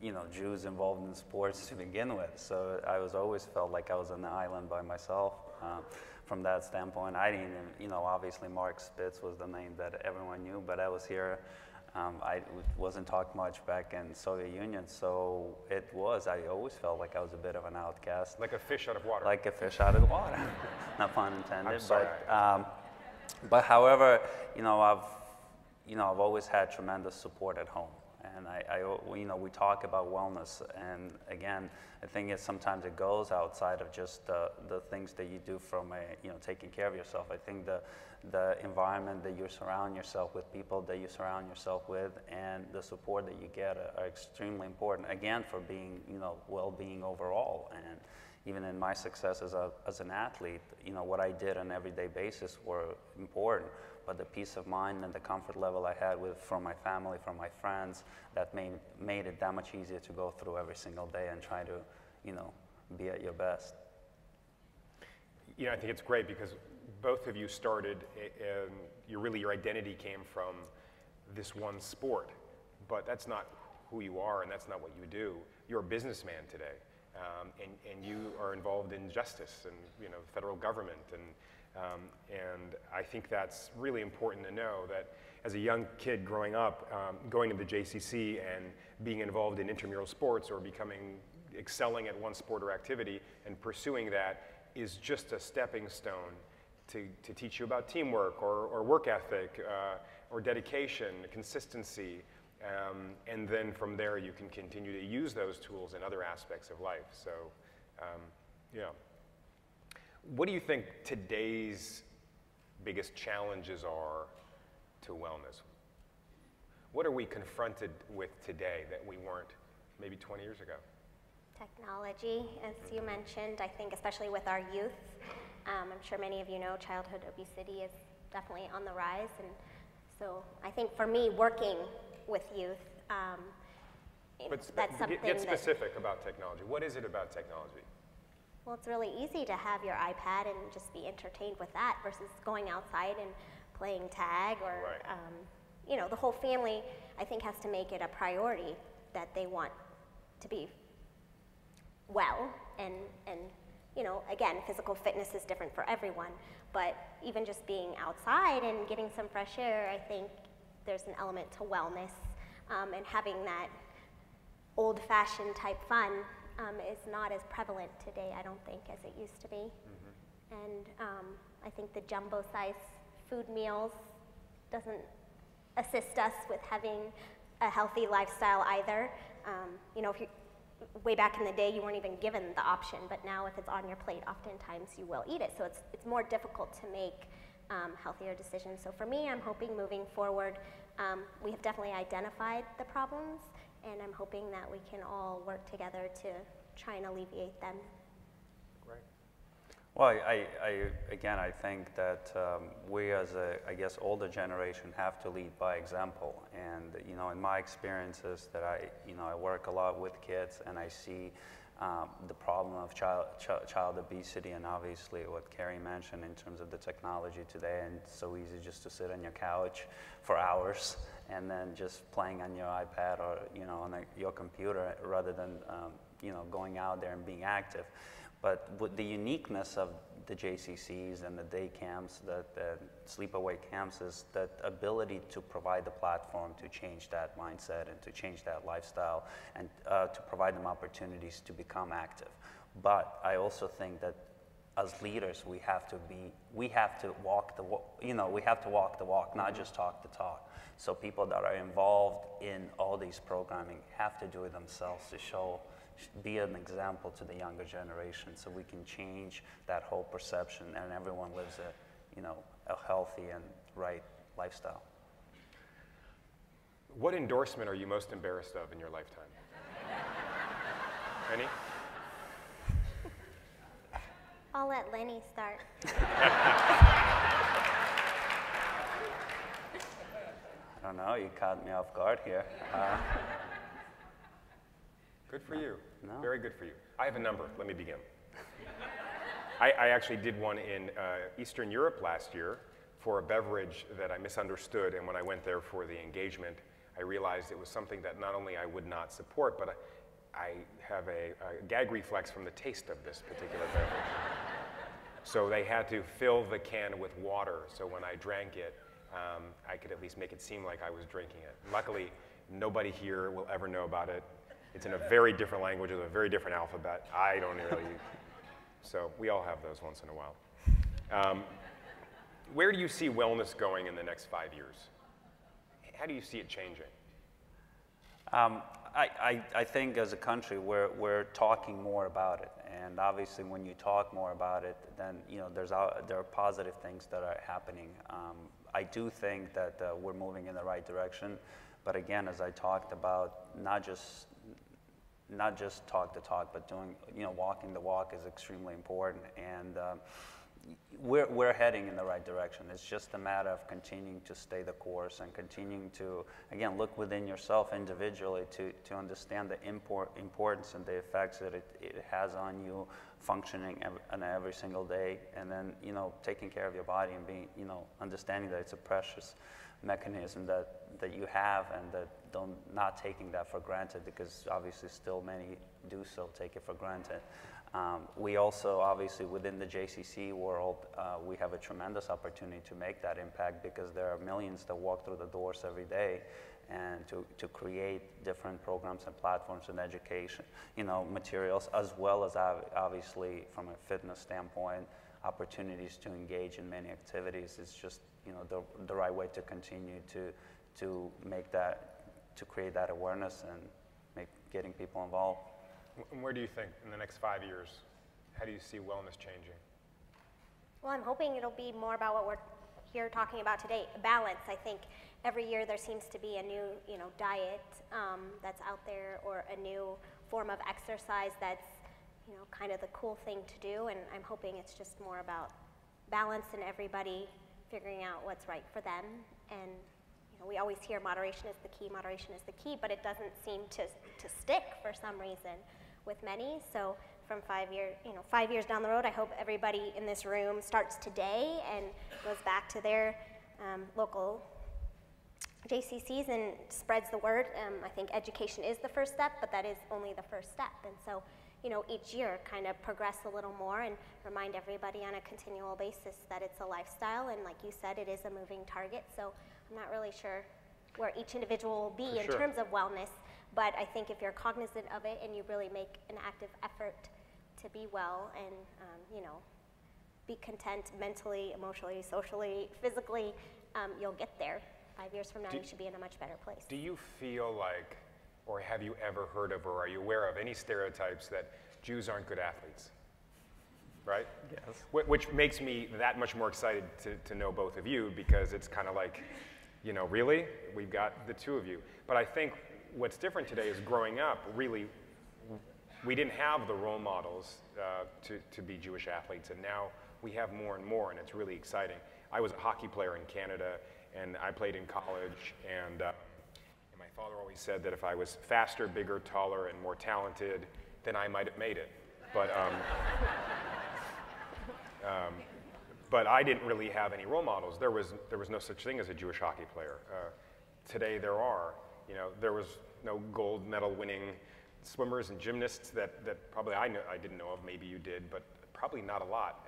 you know, Jews involved in sports to begin with. So I always felt like I was on the island by myself. From that standpoint, I didn't even, you know, obviously Mark Spitz was the name that everyone knew, but I was here. I wasn't talked much back in Soviet Union, so I always felt like I was a bit of an outcast. Like a fish out of water. Like a fish out of the water, not pun intended. I'm sorry. But however, you know, I've always had tremendous support at home. And you know, we talk about wellness, and again, I think sometimes it goes outside of just the things that you do from you know, taking care of yourself. I think the environment that you surround yourself with, people that you surround yourself with, and the support that you get are extremely important. Again, for being, you know, well-being overall. And even in my success as an athlete, you know, what I did on an everyday basis were important. but the peace of mind and the comfort level I had from my family, from my friends, that made it that much easier to go through every single day and try to, be at your best. I think it's great because both of you started, and your identity came from this one sport, but that's not who you are and that's not what you do. You're a businessman today, and you are involved in justice and the federal government, and I think that's really important to know that as a young kid growing up, going to the JCC and being involved in intramural sports or excelling at one sport or activity and pursuing that is just a stepping stone to teach you about teamwork or work ethic or dedication, consistency, and then from there you can continue to use those tools in other aspects of life. So, what do you think today's biggest challenges are to wellness? What are we confronted with today that we weren't maybe 20 years ago? Technology, as you mentioned, I think especially with our youth. I'm sure many of you know childhood obesity is definitely on the rise, and so I think for me, working with youth, that's something Get specific about technology. What is it about technology? Well, it's really easy to have your iPad and just be entertained with that versus going outside and playing tag or, right. The whole family, I think, has to make it a priority that they want to be well, and again, physical fitness is different for everyone, but even just being outside and getting some fresh air, I think there's an element to wellness, and having that old-fashioned type fun is not as prevalent today, I don't think, as it used to be. Mm-hmm. And I think the jumbo-size food meals doesn't assist us with having a healthy lifestyle either. Way back in the day, you weren't even given the option, but now if it's on your plate, oftentimes you will eat it. So it's more difficult to make healthier decisions. So for me, I'm hoping moving forward, we have definitely identified the problems, and I'm hoping that we can all work together to try and alleviate them. Great. Well, I think that we as older generation have to lead by example. And, in my experiences that I work a lot with kids, and I see the problem of child obesity, and obviously what Kerri mentioned in terms of the technology today, and it's so easy just to sit on your couch for hours and then just playing on your iPad or, on your computer rather than, going out there and being active. But with the uniqueness of the JCCs and the day camps, the sleepaway camps, is that ability to provide the platform to change that mindset and to change that lifestyle, and to provide them opportunities to become active. But I also think that as leaders, we have to walk the walk, not just talk the talk. So people that are involved in all these programming have to do it themselves to be an example to the younger generation, so we can change that whole perception and everyone lives a healthy and right lifestyle. What endorsement are you most embarrassed of in your lifetime? Any? I'll let Lenny start. I don't know, you caught me off guard here. Good for you. No. Very good for you. I have a number. Let me begin. I actually did one in Eastern Europe last year for a beverage that I misunderstood, and when I went there for the engagement, I realized it was something that not only I would not support, but I have a gag reflex from the taste of this particular beverage. So they had to fill the can with water, so when I drank it, I could at least make it seem like I was drinking it. Luckily, nobody here will ever know about it. It's in a very different language with a very different alphabet. I don't really, so we all have those once in a while. Where do you see wellness going in the next 5 years? How do you see it changing? I think as a country, we're talking more about it, and obviously when you talk more about it, then there are positive things that are happening. I do think that we're moving in the right direction, but again, as I talked about, not just talk the talk, but doing, walking the walk is extremely important. And we're heading in the right direction. It's just a matter of continuing to stay the course and continuing to, again, look within yourself individually to understand the importance and the effects that it has on you functioning on every single day, and then, you know, taking care of your body and being, you know, understanding that it's a precious mechanism that you have, and that not taking that for granted, because obviously still many do so take it for granted. We also, obviously, within the JCC world, we have a tremendous opportunity to make that impact, because there are millions that walk through the doors every day, and to create different programs and platforms and education, you know, materials, as well as obviously from a fitness standpoint, opportunities to engage in many activities. Is just, you know, the right way to continue to make that, to create that awareness and getting people involved. And where do you think in the next 5 years, how do you see wellness changing? Well, I'm hoping it'll be more about what we're here talking about today, balance. I think every year there seems to be a new, you know, diet that's out there, or a new form of exercise that's, you know, kind of the cool thing to do, and I'm hoping it's just more about balance and everybody figuring out what's right for them. And, you know, we always hear moderation is the key, but it doesn't seem to stick for some reason with many. So from 5 years down the road, I hope everybody in this room starts today and goes back to their local JCCs and spreads the word. I think education is the first step, but that is only the first step. And so, you know, each year kind of progress a little more and remind everybody on a continual basis that it's a lifestyle, and like you said, it is a moving target. So I'm not really sure where each individual will be in terms of wellness, but I think if you're cognizant of it and you really make an active effort to be well and, you know, be content mentally, emotionally, socially, physically, you'll get there. 5 years from now, you should be in a much better place. Do you feel like, or have you ever heard of, or are you aware of any stereotypes that Jews aren't good athletes? Right? Yes. Which makes me that much more excited to know both of you, because it's kind of like, you know, really? We've got the two of you. But I think what's different today is, growing up, really, we didn't have the role models to be Jewish athletes, and now we have more and more, and it's really exciting. I was a hockey player in Canada, and I played in college, and my father always said that if I was faster, bigger, taller, and more talented, then I might have made it. But I didn't really have any role models. There was no such thing as a Jewish hockey player. Today there are. You know, there was no gold medal winning swimmers and gymnasts that probably I didn't know of. Maybe you did, but probably not a lot.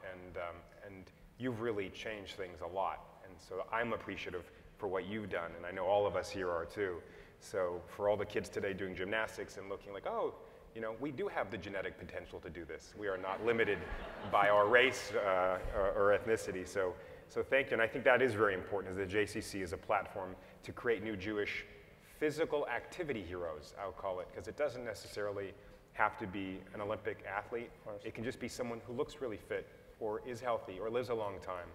And you've really changed things a lot. And so I'm appreciative for what you've done, and I know all of us here are too. So for all the kids today doing gymnastics and looking like, oh, you know, we do have the genetic potential to do this. We are not limited by our race or ethnicity. So thank you, and I think that is very important, as the JCC is a platform to create new Jewish physical activity heroes, I'll call it, because it doesn't necessarily have to be an Olympic athlete. It can just be someone who looks really fit, or is healthy, or lives a long time.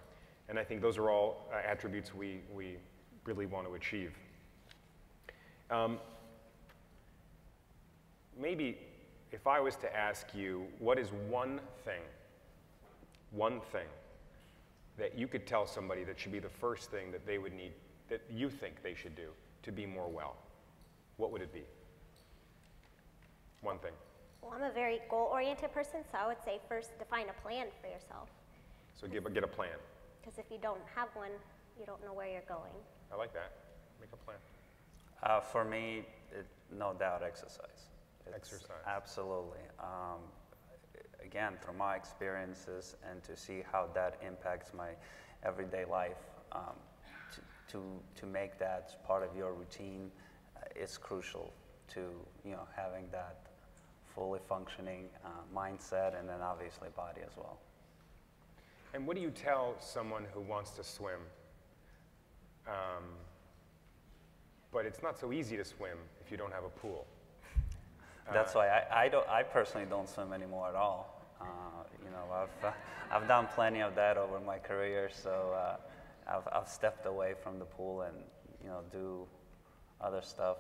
And I think those are all attributes we really want to achieve. Maybe if I was to ask you, what is one thing that you could tell somebody that should be the first thing that they would need, that you think they should do to be more well, what would it be? One thing. Well, I'm a very goal-oriented person, so I would say first define a plan for yourself. So get a plan. Because if you don't have one, you don't know where you're going. I like that. Make a plan. For me, no doubt, exercise. Exercise. Absolutely. Again, through my experiences and to see how that impacts my everyday life, to make that part of your routine is crucial to, you know, having that fully functioning mindset, and then obviously body as well. And what do you tell someone who wants to swim, but it's not so easy to swim if you don't have a pool? That's why I personally don't swim anymore at all. You know, I've done plenty of that over my career, so I've stepped away from the pool and, you know, do other stuff.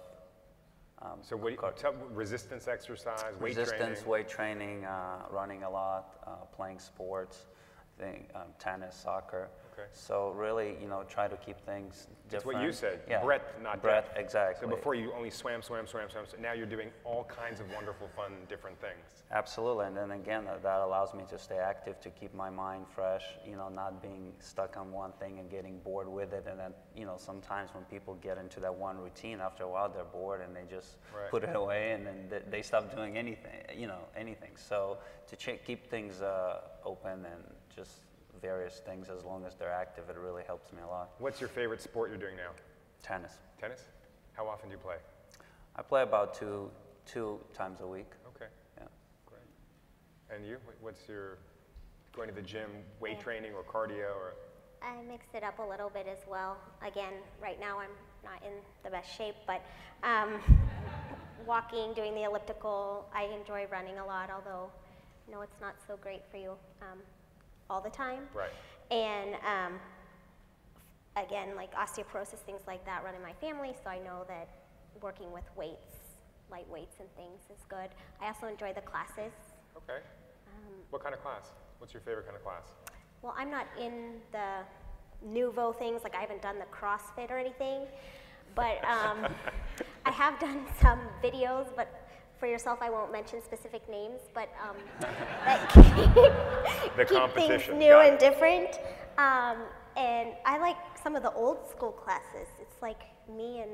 So what do you, resistance exercise, weight training? Resistance, weight training, running a lot, playing sports. thing, tennis, soccer. Okay. So really, you know, try to keep things different. That's what you said, Yeah. breadth, not breadth, depth. exactly. So before you only swam, so now you're doing all kinds of wonderful, fun, different things. Absolutely, and then again, that allows me to stay active, to keep my mind fresh, you know, not being stuck on one thing and getting bored with it. And then, you know, sometimes when people get into that one routine, after a while they're bored and they just put it away, and then they stop doing anything, you know, anything. So to keep things open and just various things, as long as they're active, it really helps me a lot. What's your favorite sport you're doing now? Tennis. Tennis? How often do you play? I play about two times a week. Okay. Yeah. Great. And you? What's your, going to the gym, weight training or cardio or? I mix it up a little bit as well. Again, right now I'm not in the best shape, but walking, doing the elliptical, I enjoy running a lot, although I know it's not so great for you all the time. Right. And again, like osteoporosis, things like that run in my family, so I know that working with weights, light weights and things is good. I also enjoy the classes. Okay. What kind of class? What's your favorite kind of class? Well, I'm not in the nouveau things, like I haven't done the CrossFit or anything, but I have done some videos, but for yourself, I won't mention specific names, but that keep things new and different. And I like some of the old school classes. It's like me and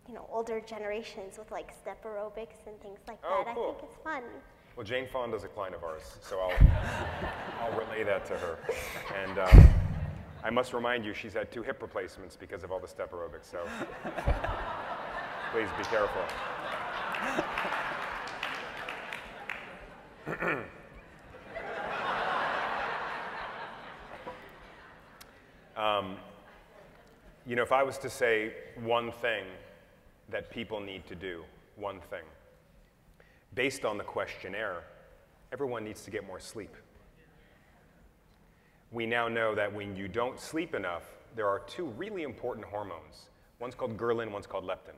you know, older generations with like step aerobics and things like that. Cool. I think it's fun. Well, Jane Fonda's a client of ours, so I'll relay that to her. And I must remind you, she's had 2 hip replacements because of all the step aerobics, so please be careful. You know, if I was to say one thing that people need to do, one thing, based on the questionnaire, everyone needs to get more sleep. We now know that when you don't sleep enough, there are 2 really important hormones. One's called ghrelin, one's called leptin.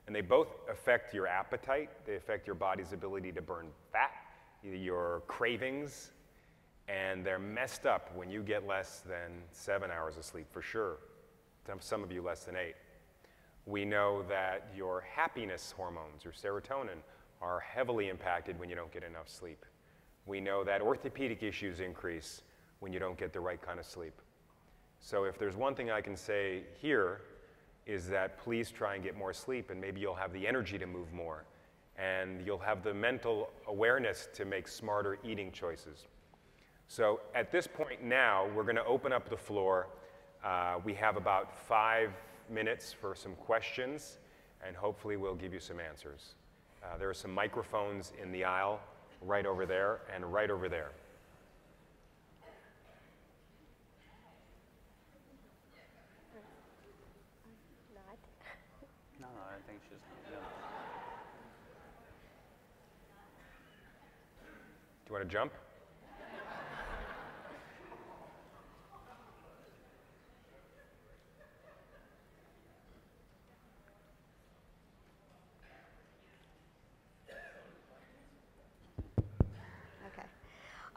And they both affect your appetite, they affect your body's ability to burn fat, your cravings, and they're messed up when you get less than 7 hours of sleep, for sure. Some of you less than 8. We know that your happiness hormones, your serotonin, are heavily impacted when you don't get enough sleep. We know that orthopedic issues increase when you don't get the right kind of sleep. So if there's one thing I can say here, is that please try and get more sleep, and maybe you'll have the energy to move more, and you'll have the mental awareness to make smarter eating choices. So at this point now, we're going to open up the floor. We have about 5 minutes for some questions, and hopefully we'll give you some answers. There are some microphones in the aisle, right over there and right over there. No, I think she's, yeah. Do you want to jump?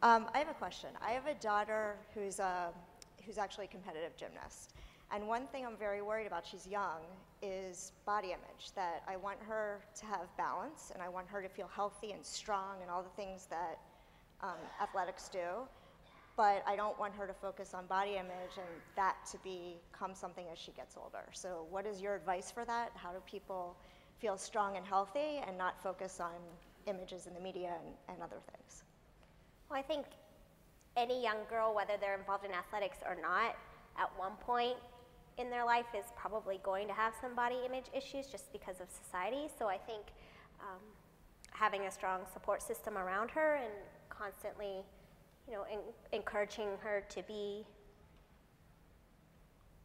I have a question. I have a daughter who's actually a competitive gymnast. And one thing I'm very worried about, she's young, is body image, that I want her to have balance, and I want her to feel healthy and strong and all the things that athletics do. But I don't want her to focus on body image and that to become something as she gets older. So what is your advice for that? How do people feel strong and healthy and not focus on images in the media and other things? Well, I think any young girl, whether they're involved in athletics or not, at one point in their life is probably going to have some body image issues just because of society. So I think having a strong support system around her and constantly, you know, encouraging her to be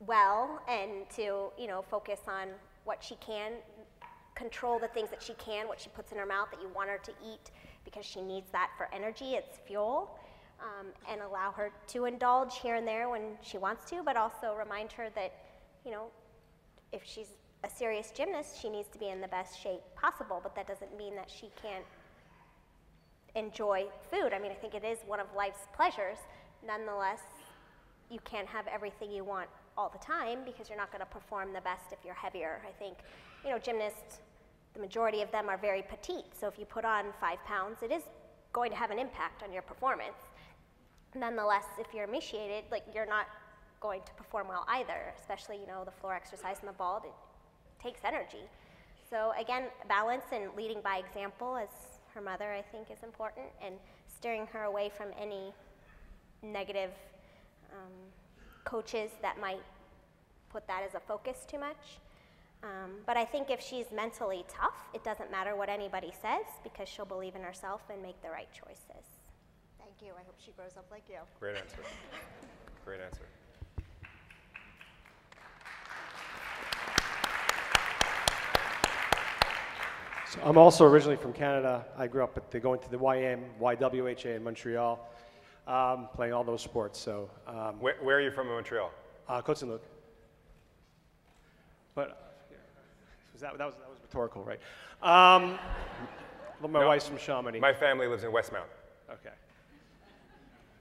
well and to, you know, focus on what she can, control the things that she can, what she puts in her mouth that you want her to eat, because she needs that for energy, it's fuel, and allow her to indulge here and there when she wants to, but also remind her that, you know, if she's a serious gymnast, she needs to be in the best shape possible, but that doesn't mean that she can't enjoy food. I mean, I think it is one of life's pleasures, Nonetheless, you can't have everything you want all the time because you're not going to perform the best if you're heavier. I think, you know, gymnasts, the majority of them are very petite, so if you put on 5 pounds, it is going to have an impact on your performance. Nonetheless, if you're emaciated, like, you're not going to perform well either, especially, you know, the floor exercise and the vault, it takes energy. So again, balance and leading by example, as her mother, I think, is important, and steering her away from any negative coaches that might put that as a focus too much. But I think if she's mentally tough, it doesn't matter what anybody says because she'll believe in herself and make the right choices. Thank you. I hope she grows up like you. Great answer. Great answer. So I'm also originally from Canada. I grew up going to the YWHA in Montreal, playing all those sports. So where are you from in Montreal? Côte-Saint-Luc. But that was rhetorical, right? My wife's from Chamonix. My family lives in Westmount. Okay.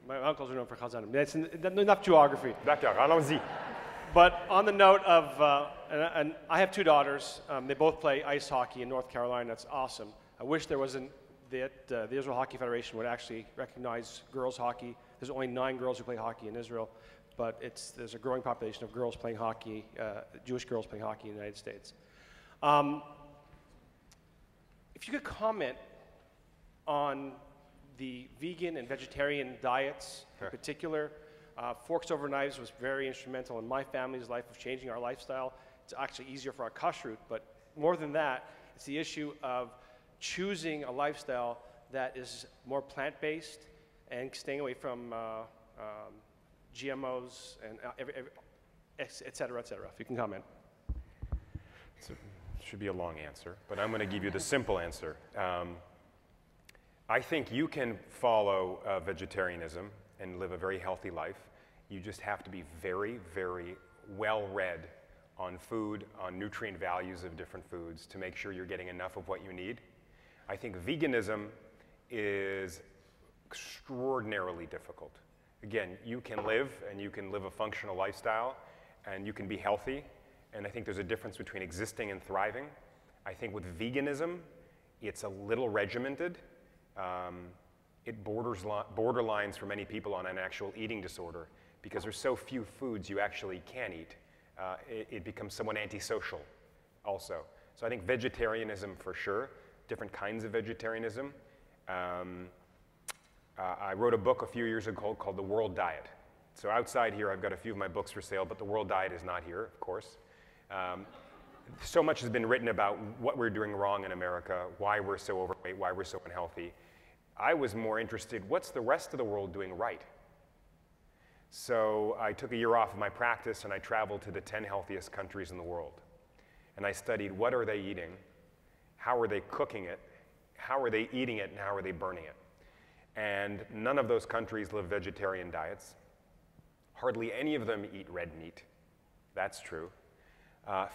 My uncles are known for Kazan. That's enough geography. D'accord, allons-y. But on the note of, and I have 2 daughters. They both play ice hockey in North Carolina. That's awesome. I wish there wasn't that the Israel Hockey Federation would actually recognize girls hockey. There's only 9 girls who play hockey in Israel, but there's a growing population of girls playing hockey, Jewish girls playing hockey in the United States. If you could comment on the vegan and vegetarian diets in particular. Forks over knives was very instrumental in my family's life of changing our lifestyle. It's actually easier for our kashrut, but more than that, it's the issue of choosing a lifestyle that is more plant-based and staying away from GMOs and et cetera, et cetera. If you can comment. It should be a long answer, but I'm going to give you the simple answer. I think you can follow vegetarianism and live a very healthy life. You just have to be very, very well-read on food, on nutrient values of different foods to make sure you're getting enough of what you need. I think veganism is extraordinarily difficult. Again, you can live and you can live a functional lifestyle and you can be healthy, and I think there's a difference between existing and thriving. I think with veganism, it's a little regimented. It borderlines for many people on an actual eating disorder because there's so few foods you actually can eat. It becomes somewhat antisocial also. So I think vegetarianism for sure, different kinds of vegetarianism. I wrote a book a few years ago called The World Diet. So outside here I've got a few of my books for sale, but The World Diet is not here, of course. So much has been written about what we're doing wrong in America, why we're so overweight, why we're so unhealthy. I was more interested, what's the rest of the world doing right? So I took a year off of my practice and I traveled to the 10 healthiest countries in the world. And I studied what are they eating, how are they cooking it, how are they eating it, and how are they burning it. And none of those countries live vegetarian diets. Hardly any of them eat red meat. That's true.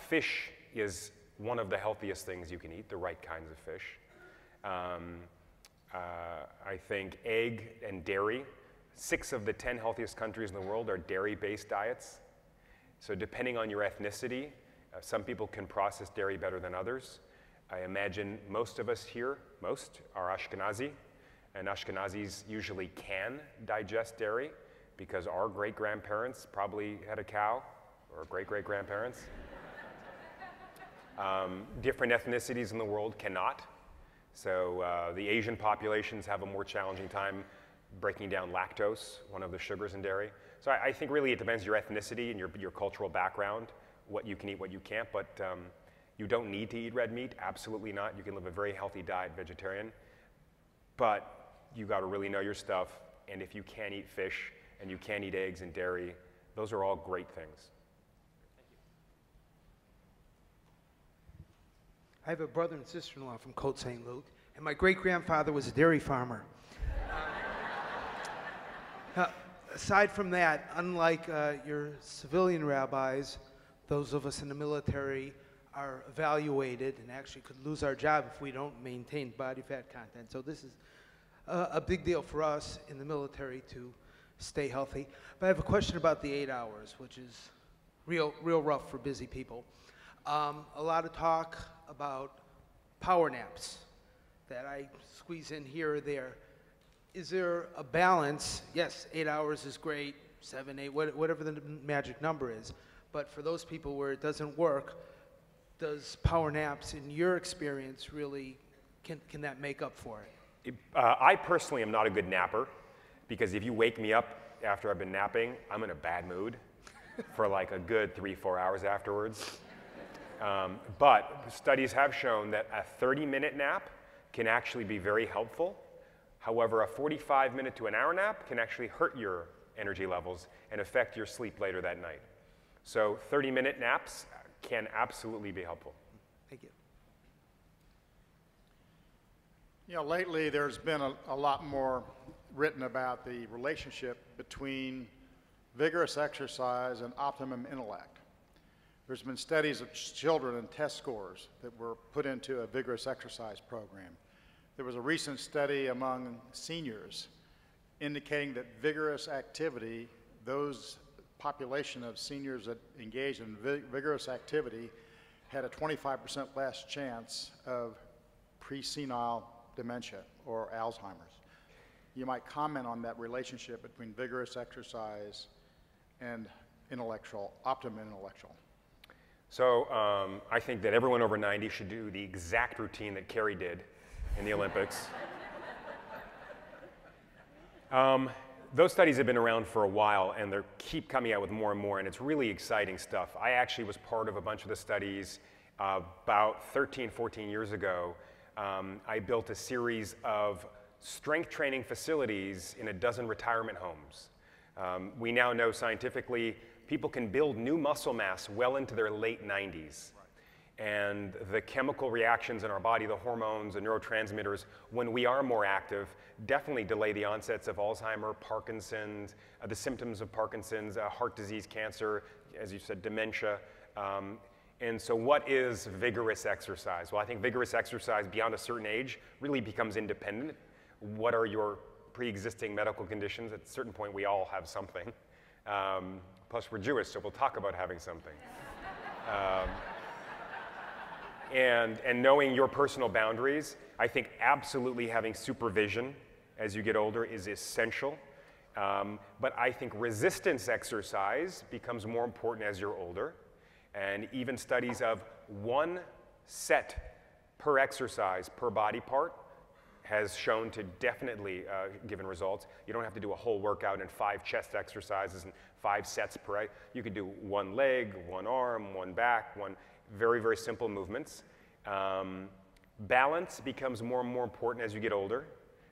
Fish is one of the healthiest things you can eat, the right kinds of fish. I think egg and dairy, 6 of the 10 healthiest countries in the world are dairy-based diets. So depending on your ethnicity, some people can process dairy better than others. I imagine most of us here, are Ashkenazi, and Ashkenazis usually can digest dairy because our great-grandparents probably had a cow, or great-great-grandparents. Different ethnicities in the world cannot. So the Asian populations have a more challenging time breaking down lactose, one of the sugars in dairy. So I think really it depends on your ethnicity and your cultural background, what you can eat, what you can't. But you don't need to eat red meat, absolutely not. You can live a very healthy diet, vegetarian. But you got to really know your stuff. And if you can't eat fish and you can't eat eggs and dairy, those are all great things. I have a brother and sister-in-law from Côte-Saint-Luc, and my great-grandfather was a dairy farmer. Aside from that, unlike your civilian rabbis, those of us in the military are evaluated and actually could lose our job if we don't maintain body fat content. So this is a big deal for us in the military to stay healthy. But I have a question about the 8 hours, which is real rough for busy people. A lot of talk about power naps that I squeeze in here or there. Is there a balance? Yes, 8 hours is great, 7, 8, whatever the magic number is. But for those people where it doesn't work, does power naps, in your experience, really, can that make up for it? I personally am not a good napper, because if you wake me up after I've been napping, I'm in a bad mood for like a good 3-4 hours afterwards. But studies have shown that a 30-minute nap can actually be very helpful. However, a 45-minute to an hour nap can actually hurt your energy levels and affect your sleep later that night. So 30-minute naps can absolutely be helpful. Thank you. You know, lately there's been a lot more written about the relationship between vigorous exercise and optimum intellect. There's been studies of children and test scores that were put into a vigorous exercise program. There was a recent study among seniors indicating that vigorous activity, those population of seniors that engaged in vigorous activity had a 25% less chance of pre-senile dementia or Alzheimer's. You might comment on that relationship between vigorous exercise and optimum intellectual. So I think that everyone over 90 should do the exact routine that Kerri did in the Olympics. Those studies have been around for a while, and they keep coming out with more and more, and it's really exciting stuff. I actually was part of a bunch of the studies about 13, 14 years ago. I built a series of strength training facilities in a dozen retirement homes. We now know scientifically people can build new muscle mass well into their late 90s. And the chemical reactions in our body, the hormones and neurotransmitters, when we are more active, definitely delay the onsets of Alzheimer's, Parkinson's, the symptoms of Parkinson's, heart disease, cancer, as you said, dementia. And so what is vigorous exercise? Well, I think vigorous exercise beyond a certain age really becomes independent. What are your pre-existing medical conditions? At a certain point, we all have something. Plus, we're Jewish, so we'll talk about having something. And knowing your personal boundaries, I think absolutely having supervision as you get older is essential. But I think resistance exercise becomes more important as you're older. And even studies of 1 set per exercise per body part has shown to definitely given results. You don't have to do a whole workout and 5 chest exercises and 5 sets per. You could do 1 leg, 1 arm, 1 back, 1 very, very simple movements. Balance becomes more and more important as you get older.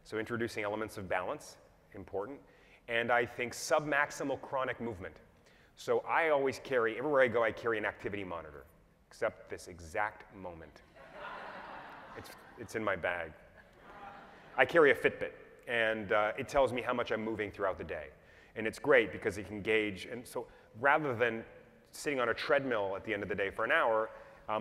So introducing elements of balance, important. And I think submaximal chronic movement. So I always carry, everywhere I go, I carry an activity monitor, except this exact moment. It's in my bag. I carry a Fitbit, and it tells me how much I'm moving throughout the day. And it's great because it can gauge, and so rather than sitting on a treadmill at the end of the day for an hour,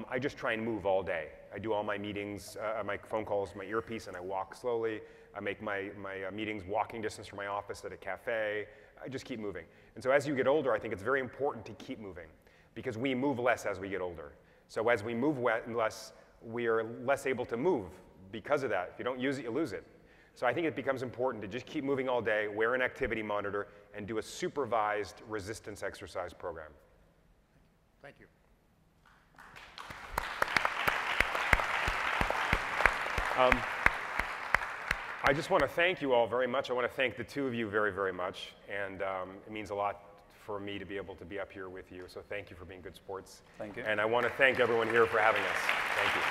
I just try and move all day. I do all my meetings, my phone calls, my earpiece, and I walk slowly. I make my meetings walking distance from my office at a cafe. I just keep moving. And so as you get older, I think it's very important to keep moving because we move less as we get older. So as we move less, we are less able to move because of that. If you don't use it, you lose it. So I think it becomes important to just keep moving all day, wear an activity monitor, and do a supervised resistance exercise program. Thank you. I just want to thank you all very much. I want to thank the two of you very, very much. And it means a lot for me to be able to be up here with you. So thank you for being good sports. Thank you. And I want to thank everyone here for having us. Thank you.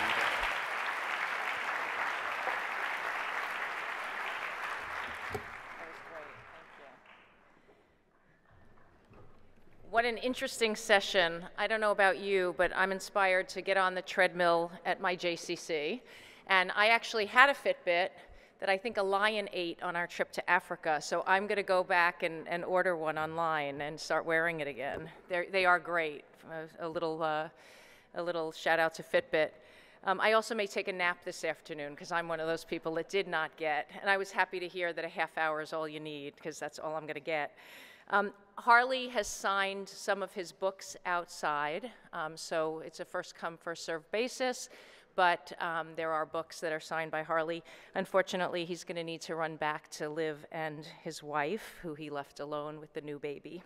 What an interesting session. I don't know about you, but I'm inspired to get on the treadmill at my JCC. And I actually had a Fitbit that I think a lion ate on our trip to Africa. So I'm going to go back and order one online and start wearing it again. They are great. A little shout out to Fitbit. I also may take a nap this afternoon because I'm one of those people that did not get, and I was happy to hear that a half hour is all you need because that's all I'm going to get. Harley has signed some of his books outside, so it's a first come, first served basis, but there are books that are signed by Harley. Unfortunately, he's going to need to run back to Liv and his wife, who he left alone with the new baby.